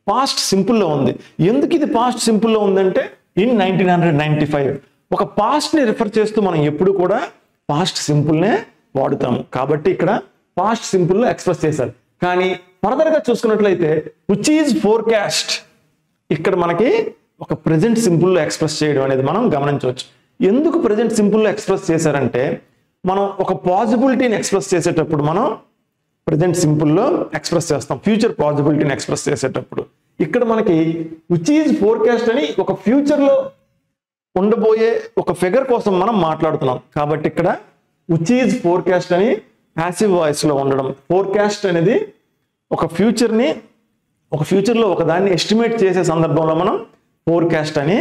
పాస్ట్ సింపుల్ లో ఉంది. ఎందుకు ఇది పాస్ట్ సింపుల్ లో ఉందంటే ఇన్ 1995 ఒక పాస్ట్ ని రిఫర్ చేస్తూ మనం ఎప్పుడు కూడా పాస్ట్ సింపుల్ నే వాడుతాము. కాబట్టి ఇక్కడ పాస్ట్ సింపుల్ లో ఎక్స్ప్రెస్ చేశారు. కానీ ఫర్దర్ గా చూసుకున్నట్లయితే విచ్ ఈజ్ ఫోర్కాస్ట్ ఇక్కడ మనకి ఒక ప్రెజెంట్ సింపుల్ లో ఎక్స్ప్రెస్ చేయడం అనేది మనం గమనించవచ్చు. ఎందుకు ప్రెజెంట్ సింపుల్ లో ఎక్స్ప్రెస్ చేశారంటే మనం ఒక పాసిబిలిటీని ఎక్స్ప్రెస్ చేసేటప్పుడు మనం ప్రెజెంట్ సింపుల్ లో ఎక్స్ప్రెస్ చేస్తాం, ఫ్యూచర్ పాసిబిలిటీని ఎక్స్ప్రెస్ చేసేటప్పుడు. ఇక్కడ మనకి విచ్ ఈజ్ ఫోర్కాస్ట్ అని ఒక ఫ్యూచర్ లో ఉండబోయే ఒక ఫిగర్ కోసం మనం మాట్లాడుతున్నాం. కాబట్టి ఇక్కడ విచ్ ఈజ్ ఫోర్కాస్ట్ అని ప్యాసివ్ వాయిస్ లో ఉండడం. ఫోర్కాస్ట్ అనేది ఒక ఫ్యూచర్లో ఒక దాన్ని ఎస్టిమేట్ చేసే సందర్భంలో మనం ఫోర్కాస్ట్ అని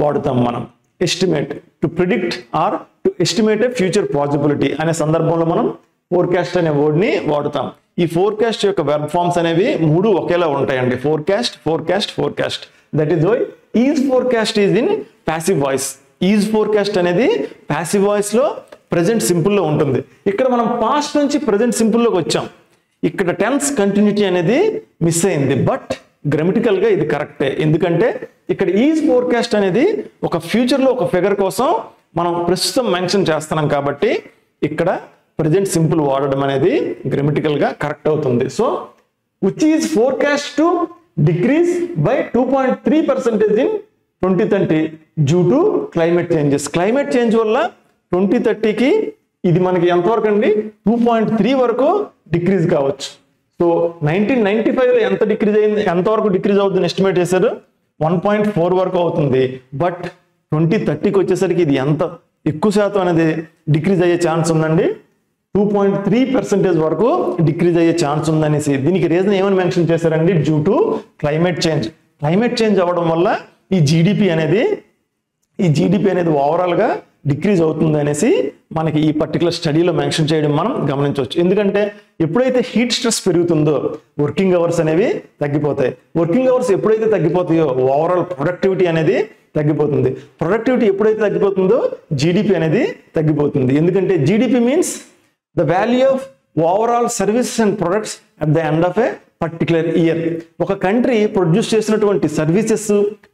వాడుతాం. మనం estimate to predict or to estimate a future possibility అనే సందర్భంలో మనం ఫోర్కాస్ట్ అనే వర్డ్ని వాడుతాం. ఈ ఫోర్కాస్ట్ యొక్క వెర్బ్ ఫార్మ్స్ అనేవి 3 ఒకేలా ఉంటాయండి. Forecast. That is why is forecast is in passive voice. Is forecast అనేది ప్యాసివ్ వాయిస్ లో ప్రెజెంట్ సింపుల్ లో ఉంటుంది. ఇక్కడ మనం పాస్ట్ నుంచి ప్రెజెంట్ సింపుల్ లోకి వచ్చాం. ఇక్కడ టెన్స్ కంటిన్యూటీ అనేది మిస్ అయింది. బట్ గ్రామటికల్ గా ఇది కరెక్టే. ఎందుకంటే ఇక్కడ ఈజ్ ఫోర్కాస్ట్ అనేది ఒక ఫ్యూచర్ లో ఒక ఫిగర్ కోసం మనం ప్రస్తుతం మెన్షన్ చేస్తున్నాం. కాబట్టి ఇక్కడ ప్రెజెంట్ సింపుల్ వాడడం అనేది గ్రామటికల్ గా కరెక్ట్ అవుతుంది. So which is forecast to decrease by 2.3% in 2030 due to climate changes. Climate change వల్ల 2030కి ఇది మనకి ఎంతవరకు అండి 2.3 వరకు డిక్రీజ్ కావచ్చు. సో 1995లో ఎంత డిక్రీజ్ అయింది, ఎంతవరకు డిక్రీజ్ అవుతుందని ఎస్టిమేట్ చేశారు 1.4 వరకు అవుతుంది. బట్ 2030కి వచ్చేసరికి ఇది ఎంత ఎక్కువ శాతం అనేది డిక్రీజ్ అయ్యే ఛాన్స్ ఉందండి, 2.3% వరకు డిక్రీజ్ అయ్యే ఛాన్స్ ఉందనేసి. దీనికి రీజన్ ఏమని మెన్షన్ చేశారండి, due to climate change. Climate change అవ్వడం వల్ల ఈ జీడిపి అనేది ఓవరాల్ గా డిక్రీజ్ అవుతుంది అనేసి మనకి ఈ పర్టికులర్ స్టడీలో మెన్షన్ చేయడం మనం గమనించవచ్చు. ఎందుకంటే ఎప్పుడైతే హీట్ స్ట్రెస్ పెరుగుతుందో వర్కింగ్ అవర్స్ అనేవి తగ్గిపోతాయి. వర్కింగ్ అవర్స్ ఎప్పుడైతే తగ్గిపోతాయో ఓవరాల్ ప్రొడక్టివిటీ అనేది తగ్గిపోతుంది. ప్రొడక్టివిటీ ఎప్పుడైతే తగ్గిపోతుందో జీడిపి అనేది తగ్గిపోతుంది. ఎందుకంటే GDP means the value of overall services and products at the end of A particular year. ఒక కంట్రీ ప్రొడ్యూస్ చేసినటువంటి సర్వీసెస్,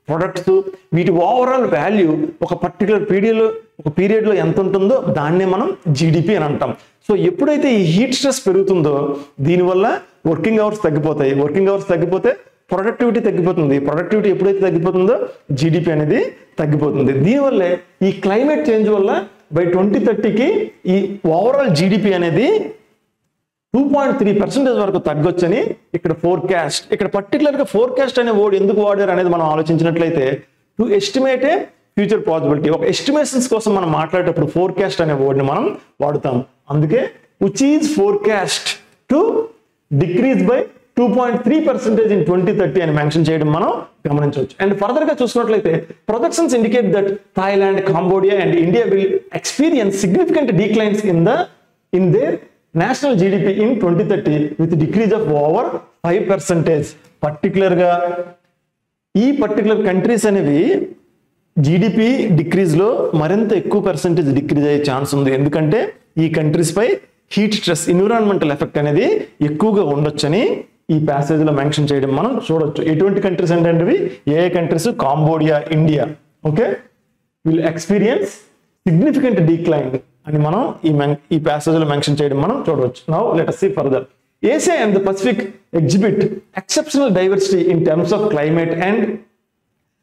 ప్రొడక్ట్స్, వీటి ఓవరాల్ వాల్యూ ఒక పర్టికులర్ పీరియడ్లో ఎంత ఉంటుందో దాన్నే మనం జీడిపి అని అంటాం. సో ఎప్పుడైతే ఈ హీట్ స్ట్రెస్ పెరుగుతుందో దీనివల్ల వర్కింగ్ అవర్స్ తగ్గిపోతాయి. వర్కింగ్ అవర్స్ తగ్గిపోతే ప్రొడక్టివిటీ తగ్గిపోతుంది. ప్రొడక్టివిటీ ఎప్పుడైతే తగ్గిపోతుందో జీడిపి అనేది తగ్గిపోతుంది. దీనివల్లే ఈ క్లైమేట్ చేంజ్ వల్ల బై 2030కి ఈ ఓవరాల్ జీడిపి అనేది 2.3% వరకు తగ్గొచ్చని ఇక్కడ ఫోర్కాస్ట్. ఇక్కడ పర్టికులర్ గా ఫోర్కాస్ట్ అనే వర్డ్ ఎందుకు వాడారు అనేది మనం ఆలోచించినట్లయితే to estimate a future possibility. ఒక ఎస్టిమేషన్స్ కోసం మనం మాట్లాడేటప్పుడు ఫోర్కాస్ట్ అనే వర్డ్ ని మనం వాడుతాం. అందుకే which is forecast to decrease by 2.3% in 2030 అని మెన్షన్ చేయడం మనం గమనించవచ్చు. అండ్ ఫర్దర్ గా చూసినట్లయితే projections indicate that Thailand, Cambodia and India will experience significant declines in their national GDP in 2030 with decrease of over 5%. Particular గా ఈ పర్టికులర్ కంట్రీస్ అనేవి GDP decrease లో మరింత ఎక్కువ పర్సెంటేజ్ డిక్రీజ్ అయ్యే ఛాన్స్ ఉంది. ఎందుకంటే ఈ కంట్రీస్ పై హీట్ స్ట్రెస్, ఎన్విరాన్మెంటల్ ఎఫెక్ట్ అనేది ఎక్కువగా ఉండొచ్చని ఈ ప్యాసేజ్ లో మెన్షన్ చేయడం మనం చూడొచ్చు. ఎటువంటి కంట్రీస్ అంటే ఏ countries, Cambodia, India, okay, will experience significant decline అని మనం ఈ ప్యాసేజ్ లో మెన్షన్ చేయడం మనం చూడవచ్చు. Now let us see further. Asia and the Pacific exhibit exceptional diversity in terms of climate and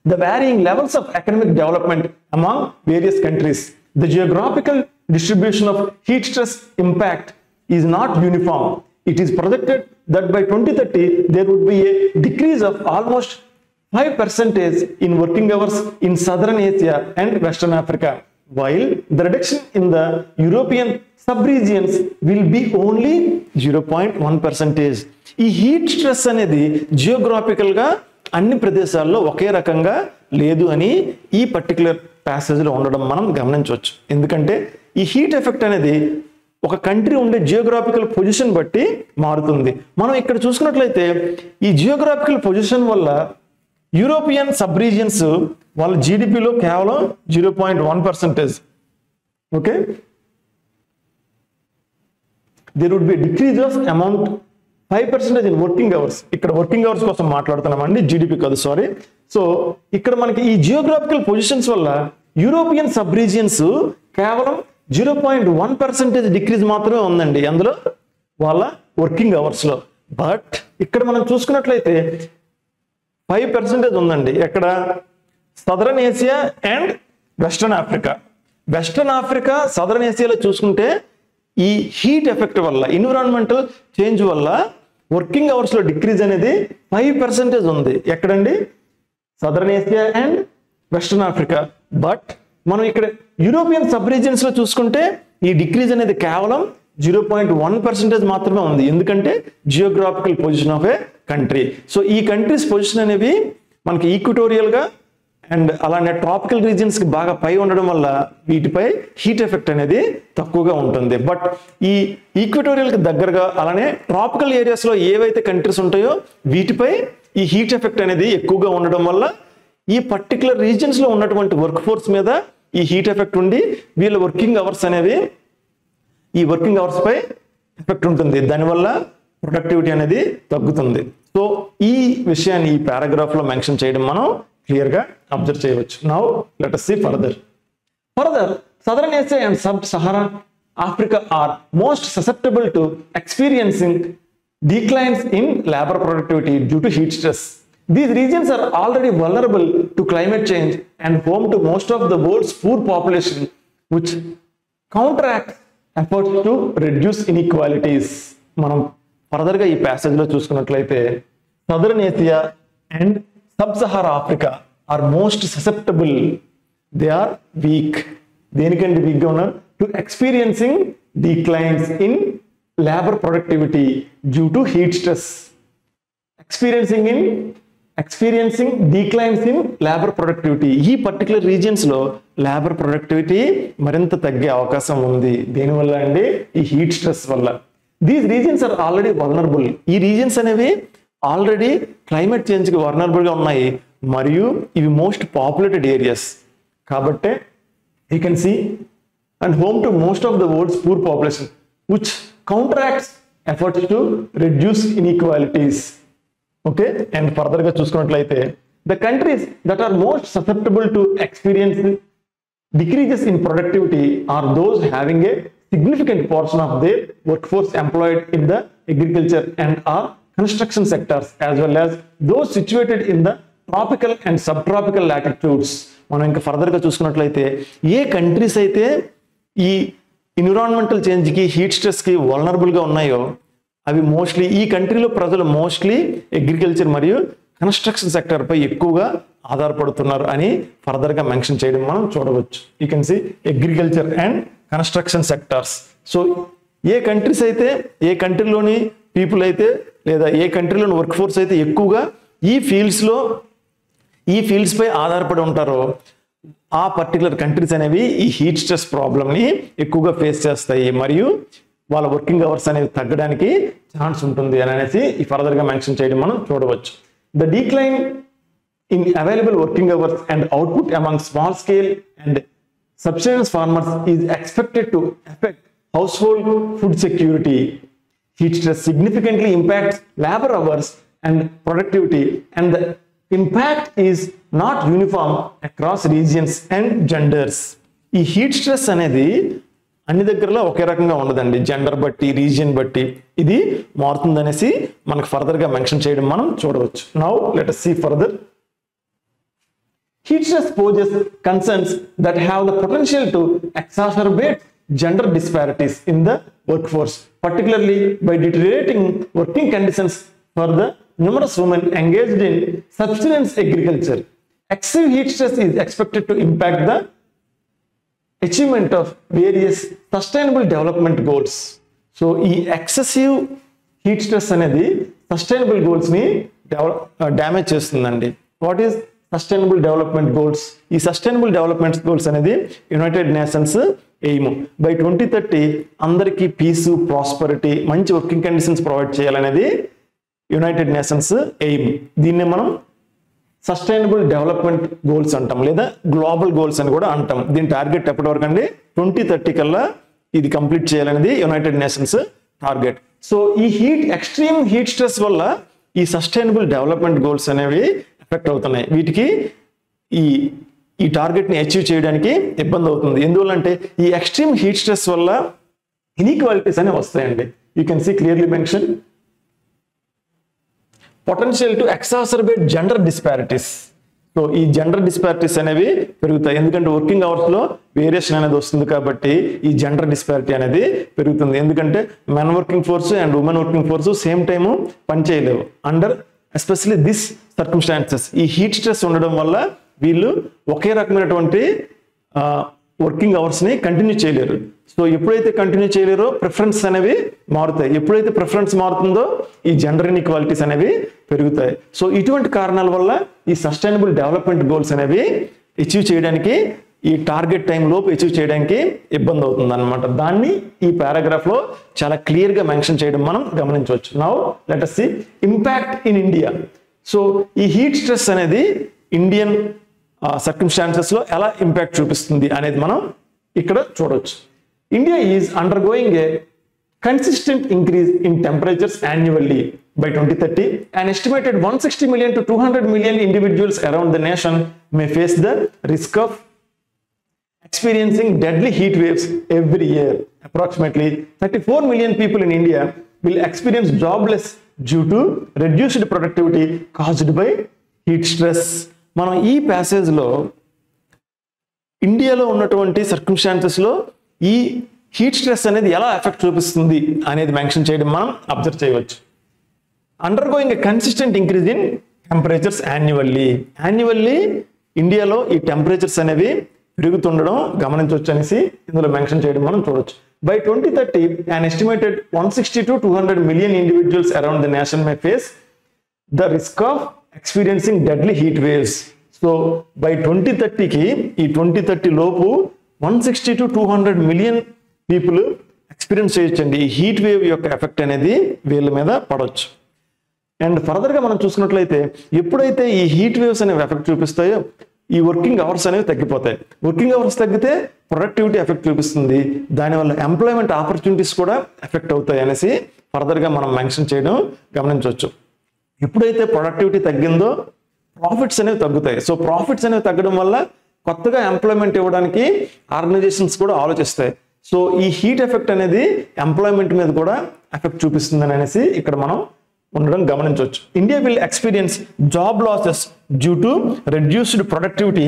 the varying levels of economic development among various countries. The geographical distribution of heat stress impact is not uniform. It is projected that by 2030 there would be a decrease of almost 5% in working hours in Southern Asia and Western Africa, while the reduction in the European sub-regions will be only 0.1%. ఈ heat stress అనేది geographical గా అన్ని ప్రదేశాల్లో ఒకే రకంగా లేదు అని ఈ particular passage లో ఉండడం మనం గమనించవచ్చు. ఎందుకంటే ఈ హీట్ ఎఫెక్ట్ అనేది ఒక కంట్రీ ఉండే జియోగ్రాఫికల్ పొజిషన్ బట్టి మారుతుంది. మనం ఇక్కడ చూసుకున్నట్లయితే ఈ జియోగ్రాఫికల్ పొజిషన్ వల్ల యూరోపియన్ సబ్ రీజియన్స్ వాళ్ళ జీడిపిలో కేవలం 0.1%. Okay, there would be decrease of amount 5% in working hours. ఇక్కడ వర్కింగ్ అవర్స్ కోసం మాట్లాడుతున్నామండి, జీడిపి కాదు, సారీ. సో ఇక్కడ మనకి ఈ జియోగ్రాఫికల్ పొజిషన్స్ వల్ల యూరోపియన్ సబ్ రీజియన్స్ కేవలం 0.1% డిక్రీజ్ మాత్రమే ఉందండి అందులో వాళ్ళ వర్కింగ్ అవర్స్ లో. బట్ ఇక్కడ మనం చూసుకున్నట్లయితే 5% ఉందండి ఎక్కడ, southern Asia and western Africa. Western Africa, southern ఏసియాలో చూసుకుంటే ఈ హీట్ ఎఫెక్ట్ వల్ల, ఎన్విరాన్మెంటల్ చేంజ్ వల్ల వర్కింగ్ అవర్స్ లో డిక్రీజ్ అనేది 5% ఉంది. ఎక్కడండి, southern Asia and western Africa. But మనం ఇక్కడ యూరోపియన్ సబ్ రీజియన్స్ లో చూసుకుంటే ఈ డిక్రీజ్ అనేది కేవలం 0.1% మాత్రమే ఉంది. ఎందుకంటే geographical position of A country. So ఈ కంట్రీస్ పొజిషన్ అనేవి మనకి ఈక్వటోరియల్ గా అండ్ అలానే ట్రాపికల్ రీజియన్స్ కి బాగా పై ఉండడం వల్ల వీటిపై హీట్ ఎఫెక్ట్ అనేది తక్కువగా ఉంటుంది. బట్ ఈ ఈక్వటోరియల్ కి దగ్గరగా అలానే ట్రాపికల్ ఏరియాస్ లో ఏవైతే కంట్రీస్ ఉంటాయో వీటిపై ఈ హీట్ ఎఫెక్ట్ అనేది ఎక్కువగా ఉండడం వల్ల ఈ పర్టికులర్ రీజియన్స్ లో ఉన్నటువంటి వర్క్ ఫోర్స్ మీద ఈ హీట్ ఎఫెక్ట్ ఉండి వీళ్ళ వర్కింగ్ అవర్స్ అనేవి ఈ వర్కింగ్ అవర్స్ పై ఎఫెక్ట్ ఉంటుంది. దానివల్ల ప్రొడక్టివిటీ అనేది తగ్గుతుంది. సో ఈ విషయాన్ని ఈ పారాగ్రాఫ్ లో మెన్షన్ చేయడం మనం క్లియర్ గా అబ్జర్వ్ చేయవచ్చు. Now let us see further. Southern Asia and Sub-Saharan Africa are most susceptible to experiencing declines in labor productivity due to heat stress. These regions are already vulnerable to climate change and home to most of the world's poor population, which counteracts efforts to reduce inequalities. మనం ఫర్దర్గా ఈ ప్యాసేజ్లో చూసుకున్నట్లయితే southern Asia and sub Sahara Africa are most susceptible, they are weak. దేనికంటే వీక్గా ఉన్నారు? To experiencing declines in labour productivity due to heat stress. Experiencing declines in labour productivity. ఈ particular regions లో లేబర్ ప్రొడక్టివిటీ మరింత తగ్గే అవకాశం ఉంది. దేనివల్ల అండి? ఈ హీట్ స్ట్రెస్ వల్ల. These regions are already vulnerable. ఈ రీజియన్స్ అనేవి ఆల్రెడీ క్లైమేట్ చేంజ్ కి వల్నరబుల్ గా ఉన్నాయి మరియు ఇవి మోస్ట్ పాపులేటెడ్ ఏరియాస్ కాబట్టి you can see and home to most of the world's poor population which counteracts efforts to reduce inequalities. Okay, and further గా చూసుకున్నట్లయితే the countries that are most susceptible to experience decreases in productivity are those having a significant portion of their workforce employed in the agriculture and or construction sectors, as well as those situated in the tropical and subtropical latitudes. మనం ఇంకా further గా చూసుకున్నట్లయితే ఏ countries అయితే ఈ environmental change కి heat stress కి vulnerable గా ఉన్నాయో అవి మోస్ట్లీ ఈ కంట్రీలో ప్రజలు మోస్ట్లీ అగ్రికల్చర్ మరియు కన్స్ట్రక్షన్ సెక్టర్ పై ఎక్కువగా ఆధారపడుతున్నారు అని ఫర్దర్ గా మెన్షన్ చేయడం మనం చూడవచ్చు. You can see agriculture and construction sectors. So ఏ కంట్రీస్ అయితే ఏ కంట్రీలోని పీపుల్ అయితే లేదా ఏ కంట్రీలోని వర్క్ ఫోర్స్ అయితే ఎక్కువగా ఈ ఫీల్డ్స్ పై ఆధారపడి ఉంటారో ఆ పర్టికులర్ కంట్రీస్ అనేవి ఈ హీట్ స్ట్రెస్ ప్రాబ్లమ్ని ఎక్కువగా ఫేస్ చేస్తాయి మరియు వాళ్ళ వర్కింగ్ అవర్స్ అనేవి తగ్గడానికి ఛాన్స్ ఉంటుంది అని అనేసి ఈ ఫర్దర్ గా మెన్షన్ చేయడం మనం చూడవచ్చు. The decline in available working hours and output among small scale and subsistence farmers is expected to affect household food security. Heat stress significantly impacts labor hours and productivity, and the impact is not uniform across regions and genders. ఈ heat stress అనేది అన్ని దగ్గరలో ఒకే రకంగా ఉండదండి. Gender బట్టి region బట్టి ఇది మారుతుందనేసి మనకు ఫర్దర్ గా మెన్షన్ చేయడం మనం చూడవచ్చు. Now let us see further. Heat stress poses concerns that have the potential to exacerbate gender disparities in the workforce, particularly by deteriorating working conditions for the numerous women engaged in subsistence agriculture. Excessive heat stress is expected to impact the achievement of various sustainable development goals. So ఈ excessive heat stress అనేది sustainable goals ని damage చేస్తుందండి. What is sustainable development goals? ఈ sustainable development goals అనేది United nations aim by 2030 అందరికీ piece, prosperity, మంచి working conditions provide చేయాలనేది United nations aim. దీన్ని మనం సస్టైనబుల్ డెవలప్మెంట్ గోల్స్ అంటాం లేదా గ్లోబల్ గోల్స్ అని కూడా అంటాం. దీని టార్గెట్ ఎప్పటి వరకు అండి? 2030 కల్లా ఇది కంప్లీట్ చేయాలనేది యునైటెడ్ నేషన్స్ టార్గెట్. సో ఈ ఎక్స్ట్రీమ్ హీట్ స్ట్రెస్ వల్ల ఈ సస్టైనబుల్ డెవలప్మెంట్ గోల్స్ అనేవి ఎఫెక్ట్ అవుతున్నాయి. వీటికి ఈ టార్గెట్ ని అచీవ్ చేయడానికి ఇబ్బంది అవుతుంది. ఎందువల్లంటే ఈ ఎక్స్ట్రీమ్ హీట్ స్ట్రెస్ వల్ల ఇన్ఈక్వాలిటీస్ అనేవి వస్తాయండి. You can see clearly mention potential to exacerbate gender disparities. So ఈ జెండర్ డిస్పారిటీస్ అనేవి పెరుగుతాయి. ఎందుకంటే వర్కింగ్ అవర్స్ లో వేరియేషన్ అనేది వస్తుంది కాబట్టి ఈ జెండర్ డిస్పారిటీ అనేది పెరుగుతుంది. ఎందుకంటే men working force and women working force same time పనిచేయలేవు అండర్ ఎస్పెషల్లీ దిస్ సర్కమ్స్టాన్సెస్. ఈ హీట్ స్ట్రెస్ ఉండడం వల్ల వీళ్ళు ఒకే రకమైనటువంటి వర్కింగ్ అవర్స్ ని కంటిన్యూ చేయలేరు. సో ఎప్పుడైతే కంటిన్యూ చేయలేరో ప్రిఫరెన్స్ అనేవి మారుతాయి. ఎప్పుడైతే ప్రిఫరెన్స్ మారుతుందో ఈ జెండర్ ఇన్ఈక్వాలిటీస్ అనేవి పెరుగుతాయి. సో ఇటువంటి కారణాల వల్ల ఈ సస్టైనబుల్ డెవలప్మెంట్ గోల్స్ అనేవి అచీవ్ చేయడానికి ఈ టార్గెట్ టైం లోపు అచీవ్ చేయడానికి ఇబ్బంది అవుతుంది అనమాట. దాన్ని ఈ పారాగ్రాఫ్ లో చాలా క్లియర్ గా మెన్షన్ చేయడం మనం గమనించవచ్చు. Now let us see impact in India. So ఈ హీట్ స్ట్రెస్ అనేది ఇండియన్ సర్కమ్స్టాన్సెస్ లో ఎలా ఇంపాక్ట్ చూపిస్తుంది అనేది మనం ఇక్కడ చూడవచ్చు. India is undergoing A consistent increase in temperatures annually. By 2030, an estimated 160 million to 200 million individuals around the nation may face the risk of experiencing deadly heat waves every year. Approximately 34 million people in India will experience jobless due to reduced productivity caused by heat stress. మనం ఈ ప్యాసేజ్లో ఇండియాలో ఉన్నటువంటి సర్కమ్స్టాన్సెస్లో ఈ heat stress అనేది ఎలా effect చూపిస్తుంది అనేది mention చేయడం మనం అబ్జర్వ్ చేయవచ్చు. Undergoing a consistent increase in temperatures annually ఇండియాలో ఈ టెంపరేచర్స్ అనేవి పెరుగుతుండడం గమనించవచ్చు అనేసి ఇందులో మెన్షన్ చేయడం మనం చూడొచ్చు. By 2030, an estimated 160 to 200 million individuals around the nation may face the risk of experiencing deadly heat waves. So, by 2030 ki, ఈ 2030 లోపు 160 to 200 million people ఎక్స్పీరియన్స్ చేయొచ్చండి. ఈ హీట్ వేవ్ యొక్క ఎఫెక్ట్ అనేది వీళ్ళ మీద పడవచ్చు. అండ్ ఫర్దర్గా మనం చూసుకున్నట్లయితే ఎప్పుడైతే ఈ హీట్ వేవ్స్ అనేవి ఎఫెక్ట్ చూపిస్తాయో ఈ వర్కింగ్ అవర్స్ అనేవి తగ్గిపోతాయి. వర్కింగ్ అవర్స్ తగ్గితే ప్రొడక్టివిటీ ఎఫెక్ట్ చూపిస్తుంది. దానివల్ల ఎంప్లాయ్మెంట్ ఆపర్చునిటీస్ కూడా ఎఫెక్ట్ అవుతాయి అనేసి ఫర్దర్గా మనం మెన్షన్ చేయడం గమనించవచ్చు. ఎప్పుడైతే ప్రొడక్టివిటీ తగ్గిందో ప్రాఫిట్స్ అనేవి తగ్గుతాయి. సో ప్రాఫిట్స్ అనేవి తగ్గడం వల్ల కొత్తగా ఎంప్లాయ్మెంట్ ఇవ్వడానికి ఆర్గనైజేషన్స్ కూడా ఆలోచిస్తాయి. సో ఈ హీట్ ఎఫెక్ట్ అనేది ఎంప్లాయ్మెంట్ మీద కూడా ఎఫెక్ట్ చూపిస్తుంది అనేసి ఇక్కడ మనం ఉండడం గమనించవచ్చు. India will experience job losses due to reduced productivity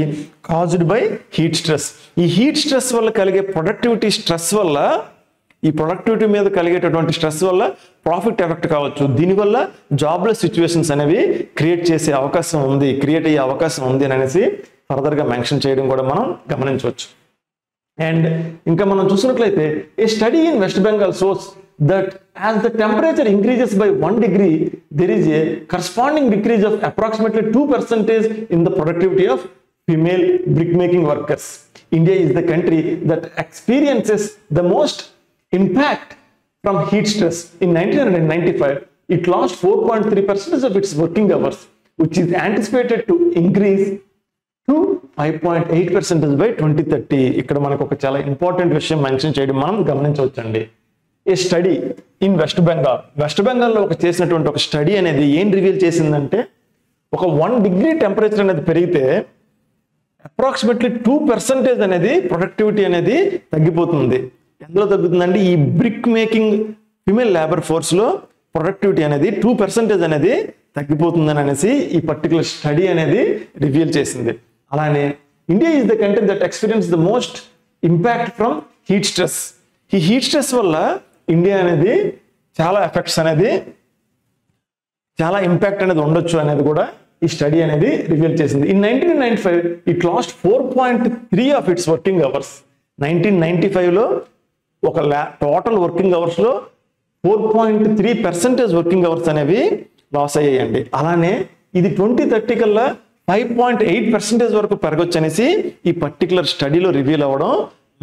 caused by heat stress. ఈ హీట్ స్ట్రెస్ వల్ల కలిగే ప్రొడక్టివిటీ స్ట్రెస్ వల్ల ఈ ప్రొడక్టివిటీ మీద కలిగేటటువంటి స్ట్రెస్ వల్ల ప్రాఫిట్ ఎఫెక్ట్ కావచ్చు. దీనివల్ల జాబ్లెస్ సిచ్యువేషన్స్ అనేవి క్రియేట్ అయ్యే అవకాశం ఉంది అనేసి ఫర్దర్గా మెన్షన్ చేయడం కూడా మనం గమనించవచ్చు. అండ్ ఇంకా మనం చూసినట్లయితే a study in West Bengal shows that as the temperature increases by 1 degree, there is a corresponding decrease of approximately 2% in the productivity of female brickmaking workers. India is the country that experiences the most impact from heat stress. In 1995, it lost 4.3% of its working hours, which is anticipated to increase to 5.8% by 2030. ఇక్కడ మనకు ఒక చాలా important విషయం mention చేయడం మనం గమనించవచ్చండి. ఏ study in west బెంగాల్లో చేసినటువంటి ఒక స్టడీ అనేది ఏం రివీల్ చేసిందంటే ఒక 1 degree టెంపరేచర్ అనేది పెరిగితే అప్రాక్సిమేట్లీ 2% అనేది ప్రొడక్టివిటీ అనేది తగ్గిపోతుంది. ఎందులో తగ్గుతుందండి? ఈ బ్రిక్ మేకింగ్ ఫిమేల్ లేబర్ ఫోర్స్లో ప్రొడక్టివిటీ అనేది 2% అనేది తగ్గిపోతుందని అనేసి ఈ పర్టికులర్ స్టడీ అనేది రివీల్ చేసింది. అలానే India is the country that experience the most impact from heat stress. ఈ హీట్ స్ట్రెస్ వల్ల ఇండియా అనేది చాలా ఎఫెక్ట్స్ అనేది చాలా ఇంపాక్ట్ అనేది ఉండొచ్చు అనేది కూడా ఈ స్టడీ అనేది రివీల్ చేసింది. In 1995 it lost 4.3 of its working hours. 1995లో ఒక టోటల్ వర్కింగ్ అవర్స్లో 4.3% వర్కింగ్ అవర్స్ అనేవి లాస్ అయ్యాయండి. అలానే ఇది 2030 కల్లా 5.8% వరకు పెరగొచ్చు అనేసి ఈ పర్టికులర్ స్టడీలో రివీల్ అవ్వడం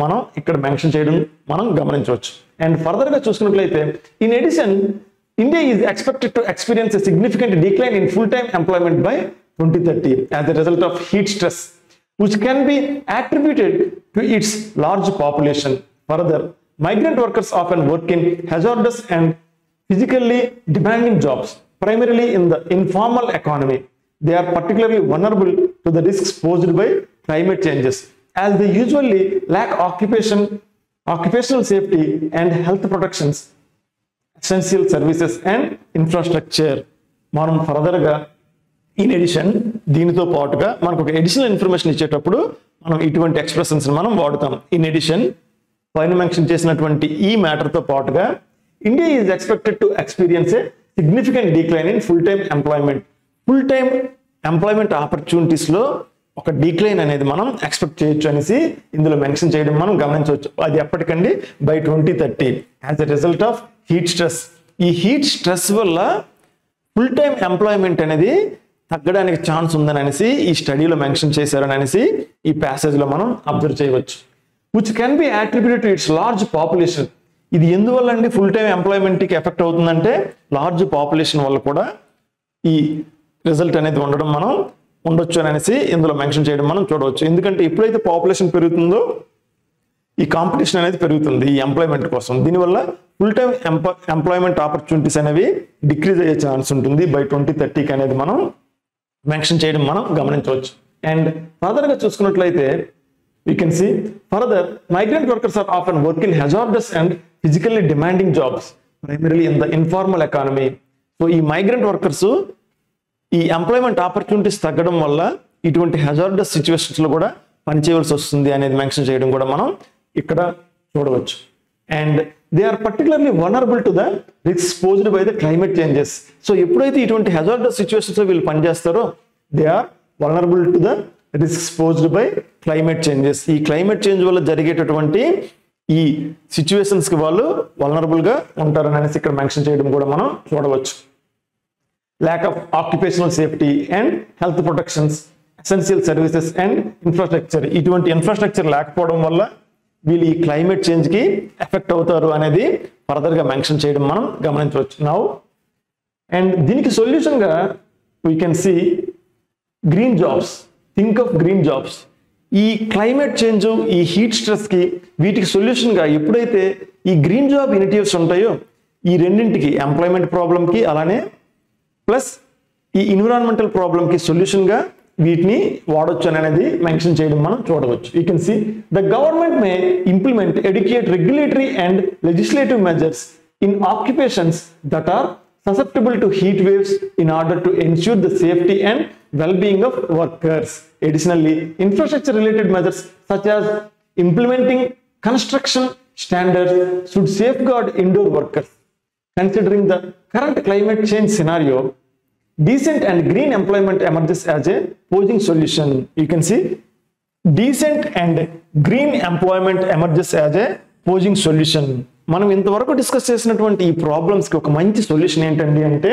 మనం ఇక్కడ మెన్షన్ చేయడం మనం గమనించవచ్చు. అండ్ ఫర్దర్గా చూసుకున్నట్లయితే in addition India is expected to experience a significant decline in full time employment by 2030 as a result of heat stress which can be attributed to its large population. Further, migrant workers often work in hazardous and physically demanding jobs, primarily in the informal economy. They are particularly vulnerable to the risks posed by climate changes, as they usually lack occupational safety and health protections, essential services and infrastructure. మనం ఫర్దర్గా in addition దీనితో పాటుగా మనకు ఒక additional information ఇచ్చేటప్పుడు మనం ఇటువంటి expressions మనం వాడుతాం. ఇన్ ఎడిషన్ పైన మెన్షన్ చేసినటువంటి ఈ మ్యాటర్తో పాటుగా India is expected to experience a significant decline in full time employment ఆపర్చునిటీస్లో ఒక డిక్లైన్ అనేది మనం ఎక్స్పెక్ట్ చేయొచ్చు అనేసి ఇందులో మెన్షన్ చేయడం మనం గమనించవచ్చు. అది ఎప్పటికండి? By 2030 as a result of heat stress. ఈ హీట్ స్ట్రెస్ వల్ల ఫుల్ టైమ్ ఎంప్లాయ్మెంట్ అనేది తగ్గడానికి ఛాన్స్ ఉందని అనేసి ఈ స్టడీలో మెన్షన్ చేశారని అనేసి ఈ ప్యాసేజ్లో మనం అబ్జర్వ్ చేయవచ్చు. Which can be attributed to it's large population. ఇది ఎందువల్ల అండి ఫుల్ టైమ్ ఎంప్లాయ్మెంట్కి ఎఫెక్ట్ అవుతుందంటే లార్జ్ పాపులేషన్ వల్ల కూడా ఈ రిజల్ట్ అనేది ఉండొచ్చు అని అనేసి ఇందులో మెన్షన్ చేయడం మనం చూడవచ్చు. ఎందుకంటే ఎప్పుడైతే పాపులేషన్ పెరుగుతుందో ఈ కాంపిటీషన్ అనేది పెరుగుతుంది ఈ ఎంప్లాయ్మెంట్ కోసం. దీనివల్ల ఫుల్ టైమ్ ఎంప్లాయ్మెంట్ ఆపర్చునిటీస్ అనేవి డిక్రీజ్ అయ్యే ఛాన్స్ ఉంటుంది బై 2030 అనేది మనం మెన్షన్ చేయడం మనం గమనించవచ్చు. అండ్ ఫర్దర్గా చూసుకున్నట్లయితే we can see further migrant workers are often work in hazardous and physically demanding jobs, primarily in the informal economy. So ఈ మైగ్రెంట్ వర్కర్స్ ఈ ఎంప్లాయ్మెంట్ ఆపర్చునిటీస్ తగ్గడం వల్ల ఇటువంటి హజార్డస్ సిచ్యువేషన్స్లో కూడా పనిచేయవలసి వస్తుంది అనేది మెన్షన్ చేయడం కూడా మనం ఇక్కడ చూడవచ్చు. and they are particularly vulnerable to the risks posed by the climate changes. So ఎప్పుడైతే ఇటువంటి hazardous situations లో వీళ్ళు పనిచేస్తారో they are vulnerable to the risks posed by climate changes. ఈ climate change వల్ల జరిగేటటువంటి ఈ సిచ్యువేషన్స్ కి వాళ్ళు vulnerable గా ఉంటారని అనేసి ఇక్కడ మెన్షన్ చేయడం కూడా మనం చూడవచ్చు. Lack of occupational safety and health protections, essential services and infrastructure. ఇటువంటి ఇన్ఫ్రాస్ట్రక్చర్ లేకపోవడం వల్ల వీళ్ళు ఈ క్లైమేట్ చేంజ్ కి ఎఫెక్ట్ అవుతారు అనేది ఫర్దర్ గా మెన్షన్ చేయడం మనం గమనించవచ్చు. నౌ అండ్ దీనికి సొల్యూషన్ గా we can sea green jobs. Think of green jobs. ఈ క్లైమేట్ చేంజ్, ఈ హీట్ స్ట్రెస్ కి వీటికి సొల్యూషన్ గా ఎప్పుడైతే ఈ గ్రీన్ జాబ్ ఇనిషియేటివ్స్ ఉంటాయో ఈ రెండింటికి, ఎంప్లాయ్మెంట్ ప్రాబ్లం కి అలానే ప్లస్ ఈ ఎన్విరాన్మెంటల్ ప్రాబ్లం కి సొల్యూషన్ గా వీటిని వాడొచ్చు అనేది మెన్షన్ చేయడం మనం చూడవచ్చు. You can see the government may implement educate regulatory and legislative measures in occupations that are susceptible to heat waves in order to ensure the safety and well-being of workers. Additionally, infrastructure related measures such as implementing construction standards should safeguard indoor workers. Considering the current climate change scenario, decent and green employment emerges as a posing solution. You can see decent and green employment emerges as a posing solution. మనం ఇంతవరకు discuss చేసినటువంటి ఈ problems కి ఒక మంచి solution ఏంటండి అంటే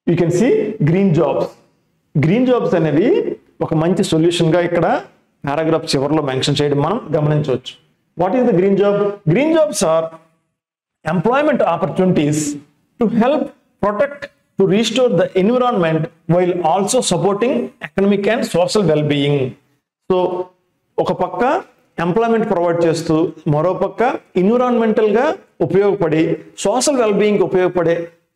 you can sea green jobs. Green jobs అనేవి ఒక మంచి సొల్యూషన్ గా ఇక్కడ పారాగ్రాఫ్ చివరిలో మెన్షన్ చేయడం మనం గమనించవచ్చు. What is the green job? Green jobs are employment opportunities to help protect, to restore the environment while also supporting economic and social well-being. So ఒక పక్క ఎంప్లాయ్మెంట్ ప్రొవైడ్ చేస్తూ మరో పక్క ఎన్విరాన్మెంటల్ గా ఉపయోగపడి సోషల్ వెల్బీయింగ్ ఉపయోగపడే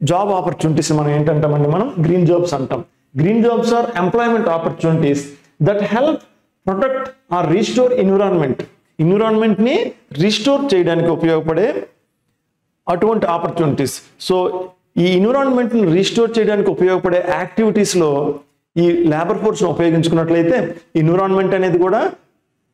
జాబ్ ఆపర్చునిటీస్ మనం ఏంటంటామండి, మనం గ్రీన్ జాబ్స్ అంటాం. Green jobs are employment opportunities that help protect or restore environment. Environment ని రీస్టోర్ చేయడానికి ఉపయోగపడే అటువంటి ఆపర్చునిటీస్. సో ఈ ఎన్విరాన్మెంట్ ని రీస్టోర్ చేయడానికి ఉపయోగపడే యాక్టివిటీస్ లో ఈ లేబర్ ఫోర్స్ ను ఉపయోగించుకున్నట్లయితే ఎన్విరాన్మెంట్ అనేది కూడా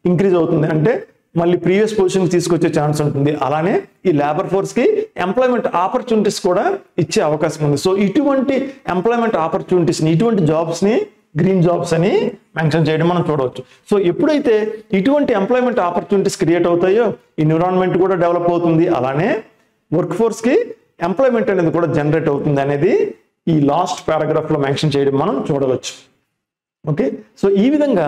ఇంక్రీజ్ అవుతుంది, అంటే మళ్ళీ ప్రీవియస్ పొజిషన్ తీసుకొచ్చే ఛాన్స్ ఉంటుంది. అలానే ఈ లేబర్ ఫోర్స్ కి ఎంప్లాయ్మెంట్ ఆపర్చునిటీస్ కూడా ఇచ్చే అవకాశం ఉంది. సో ఇటువంటి ఎంప్లాయ్మెంట్ ఆపర్చునిటీస్ ని, ఇటువంటి జాబ్స్ ని గ్రీన్ జాబ్స్ అని మెన్షన్ చేయడం మనం చూడవచ్చు. సో ఎప్పుడైతే ఇటువంటి ఎంప్లాయ్మెంట్ ఆపర్చునిటీస్ క్రియేట్ అవుతాయో ఎన్విరాన్మెంట్ కూడా డెవలప్ అవుతుంది, అలానే వర్క్ ఫోర్స్ కి ఎంప్లాయ్మెంట్ అనేది కూడా జనరేట్ అవుతుంది అనేది ఈ లాస్ట్ పారాగ్రాఫ్ లో మెన్షన్ చేయడం మనం చూడవచ్చు. ఓకే, సో ఈ విధంగా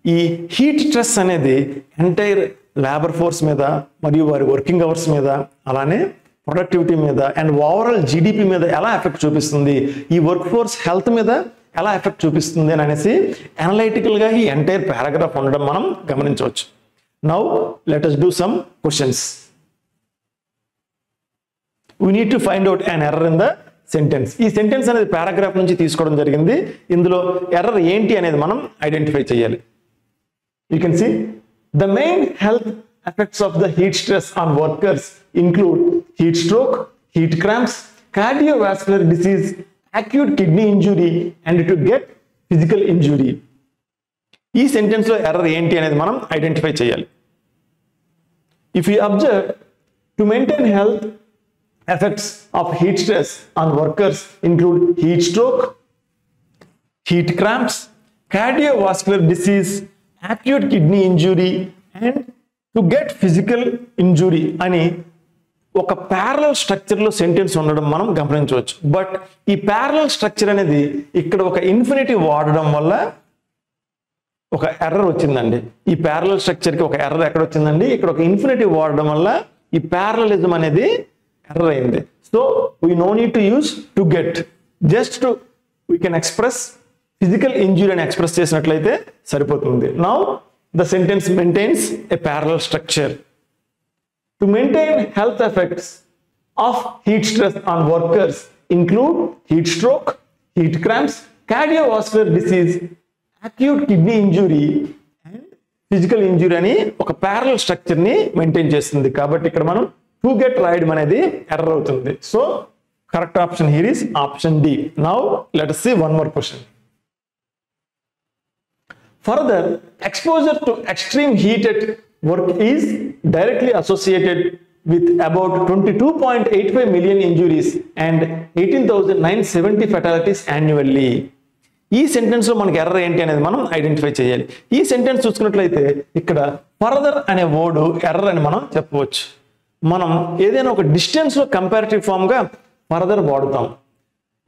ఈ హీట్ స్ట్రెస్ అనేది ఎంటైర్ లేబర్ ఫోర్స్ మీద మరియు వారి వర్కింగ్ అవర్స్ మీద అలానే ప్రొడక్టివిటీ మీద అండ్ ఓవరాల్ జీడిపి మీద ఎలా ఎఫెక్ట్ చూపిస్తుంది, ఈ వర్క్ ఫోర్స్ హెల్త్ మీద ఎలా ఎఫెక్ట్ చూపిస్తుంది అని అనేసి అనలైటికల్ గా ఈ ఎంటైర్ పారాగ్రాఫ్ ఉండడం మనం గమనించవచ్చు. Now let us do some questions. We need to find out an error in the sentence. ఈ సెంటెన్స్ అనేది పారాగ్రాఫ్ నుంచి తీసుకోవడం జరిగింది. ఇందులో ఎర్రర్ ఏంటి అనేది మనం ఐడెంటిఫై చేయాలి. You can see the main health effects of the heat stress on workers include heat stroke, heat cramps, cardiovascular disease, acute kidney injury and to get physical injury. ఈ sentence లో error ఏంటి అనేది మనం identify చేయాలి. If we observe, to maintain health effects of heat stress on workers include heat stroke, heat cramps, cardiovascular disease, acute kidney injury and to get physical injury అని ఒక parallel structure లో sentence ఉండడం మనం గమనించవచ్చు. But ఈ parallel structure అనేది ఇక్కడ ఒక ఇన్ఫినిటివ్ వాడడం వల్ల ఒక ఎర్రర్ వచ్చిందండి. ఈ ప్యారలల్ స్ట్రక్చర్ కి ఒక ఎర్రర్ ఎక్కడ వచ్చిందండి, ఇక్కడ ఒక ఇన్ఫినిటివ్ వాడడం వల్ల ఈ ప్యారలలిజం అనేది ఎర్రర్ అయింది. So we know need to use to get, just to we can express physical injury అని ఎక్స్ప్రెస్ చేసినట్లయితే సరిపోతుంది. Now the sentence maintains a parallel structure. To maintain health effects of heat stress on workers include heat stroke, heat cramps, cardiovascular disease, acute kidney injury and physical injury అని ఒక parallel structure ని maintain చేస్తుంది. కాబట్టి ఇక్కడ మనం to get రాయడం అనేది error అవుతుంది. So correct option here is option D. Now let us see one more question. Further, exposure to extreme heat at work is directly associated with about 22.85 million injuries and 18,970 fatalities annually. ఈ sentence లో మనకి error ఏంటి అనేది మనం identify చేయాలి. ఈ sentence చూసుకున్నట్లయితే ఇక్కడ ఫర్దర్ అనే వర్డ్ ఎర్రర్ అని మనం చెప్పవచ్చు. మనం ఏదైనా ఒక డిస్టెన్స్ లో కంపారిటివ్ ఫామ్ గా ఫర్దర్ వాడుతాం.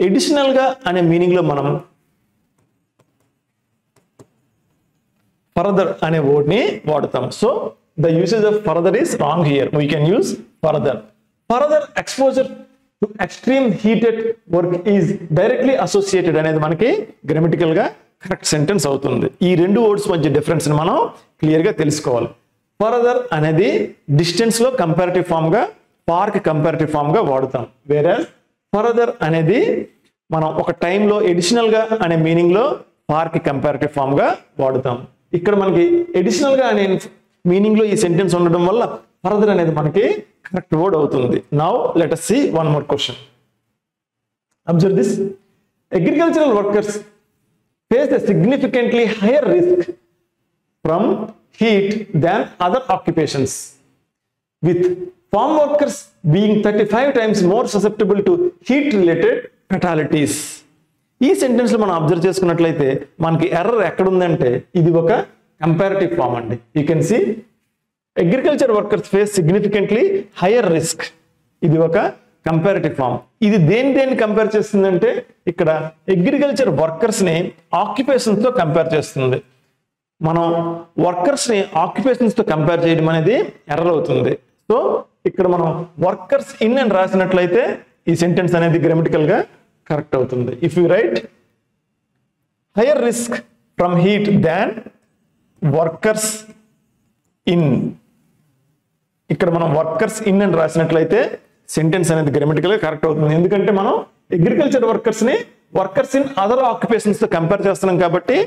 ఎడిషనల్ గా అనే మీనింగ్ లో మనం ఫర్దర్ అనే వర్డ్ ని వాడుతాం. So the usage of further is wrong here. We can use further. Further exposure to extreme heated work is directly associated అనేది మనకి గ్రామటికల్ గా కరెక్ట్ సెంటెన్స్ అవుతుంది. ఈ రెండు వర్డ్స్ మధ్య డిఫరెన్స్ ని మనం క్లియర్ గా తెలుసుకోవాలి. ఫర్దర్ అనేది డిస్టెన్స్ లో కంపారిటివ్ ఫామ్ గా, ఫార్ కి కంపారిటివ్ ఫామ్ గా వాడుతాం. వేరే ఫర్దర్ అనేది మనం ఒక టైంలో ఎడిషనల్ గా అనే మీనింగ్ లో ఫార్ కి కంపారిటివ్ ఫామ్ గా వాడుతాం. ఇక్కడ మనకి ఎడిషనల్ గా అనే మీనింగ్ లో ఈ సెంటెన్స్ ఉండడం వల్ల ఫర్దర్ అనేది మనకి కరెక్ట్ వర్డ్ అవుతుంది. Now let us see one more question. Observe this. Agricultural workers face a significantly higher risk from heat than other occupations, with farm workers being 35 times more susceptible to heat related fatalities. ఈ sentence లో మనం observe చేసుకున్నట్లయితే మనకి error ఎక్కడ ఉందంటే ఇది ఒక comparative form అండి. You can see agriculture workers face significantly higher risk. ఇది ఒక కంపారిటివ్ ఫామ్. ఇది దేన్ని కంపేర్ చేస్తుందంటే ఇక్కడ అగ్రికల్చర్ వర్కర్స్ ని ఆక్యుపేషన్స్ తో కంపేర్ చేస్తుంది. మనం వర్కర్స్ ని ఆక్యుపేషన్స్ తో కంపేర్ చేయడం అనేది ఎర్రర్ అవుతుంది. సో ఇక్కడ మనం వర్కర్స్ ఇన్ అని రాసినట్లయితే ఈ సెంటెన్స్ అనేది గ్రామటికల్ గా కరెక్ట్ అవుతుంది. If you right hire risk from heat than workers in, ఇక్కడ మనం వర్కర్స్ ఇన్ అని రాసినట్లయితే సెంటెన్స్ అనేది గ్రామటికల్ గా కరెక్ట్ అవుతుంది. ఎందుకంటే మనం అగ్రికల్చర్ వర్కర్స్ ని వర్కర్స్ ఇన్ అదర్ ఆక్యుపేషన్స్ తో కంపేర్ చేస్తున్నాం కాబట్టి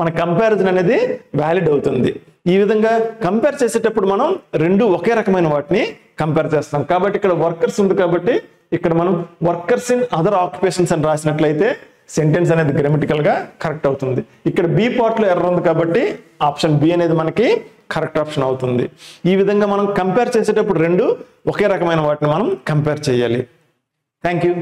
మన కంపారిజన్ అనేది వ్యాలిడ్ అవుతుంది. ఈ విధంగా కంపేర్ చేసేటప్పుడు మనం రెండు ఒకే రకమైన వాటిని కంపేర్ చేస్తాం. కాబట్టి ఇక్కడ వర్కర్స్ ఉంది కాబట్టి ఇక్కడ మనం వర్కర్స్ ఇన్ అదర్ ఆక్యుపేషన్స్ అని రాసినట్లయితే సెంటెన్స్ అనేది గ్రామటికల్ గా కరెక్ట్ అవుతుంది. ఇక్కడ బి పార్ట్ లో ఎర్రర్ ఉంది కాబట్టి ఆప్షన్ బి అనేది మనకి కరెక్ట్ ఆప్షన్ అవుతుంది. ఈ విధంగా మనం కంపేర్ చేసేటప్పుడు రెండు ఒకే రకమైన వాటిని మనం కంపేర్ చేయాలి. Thank you.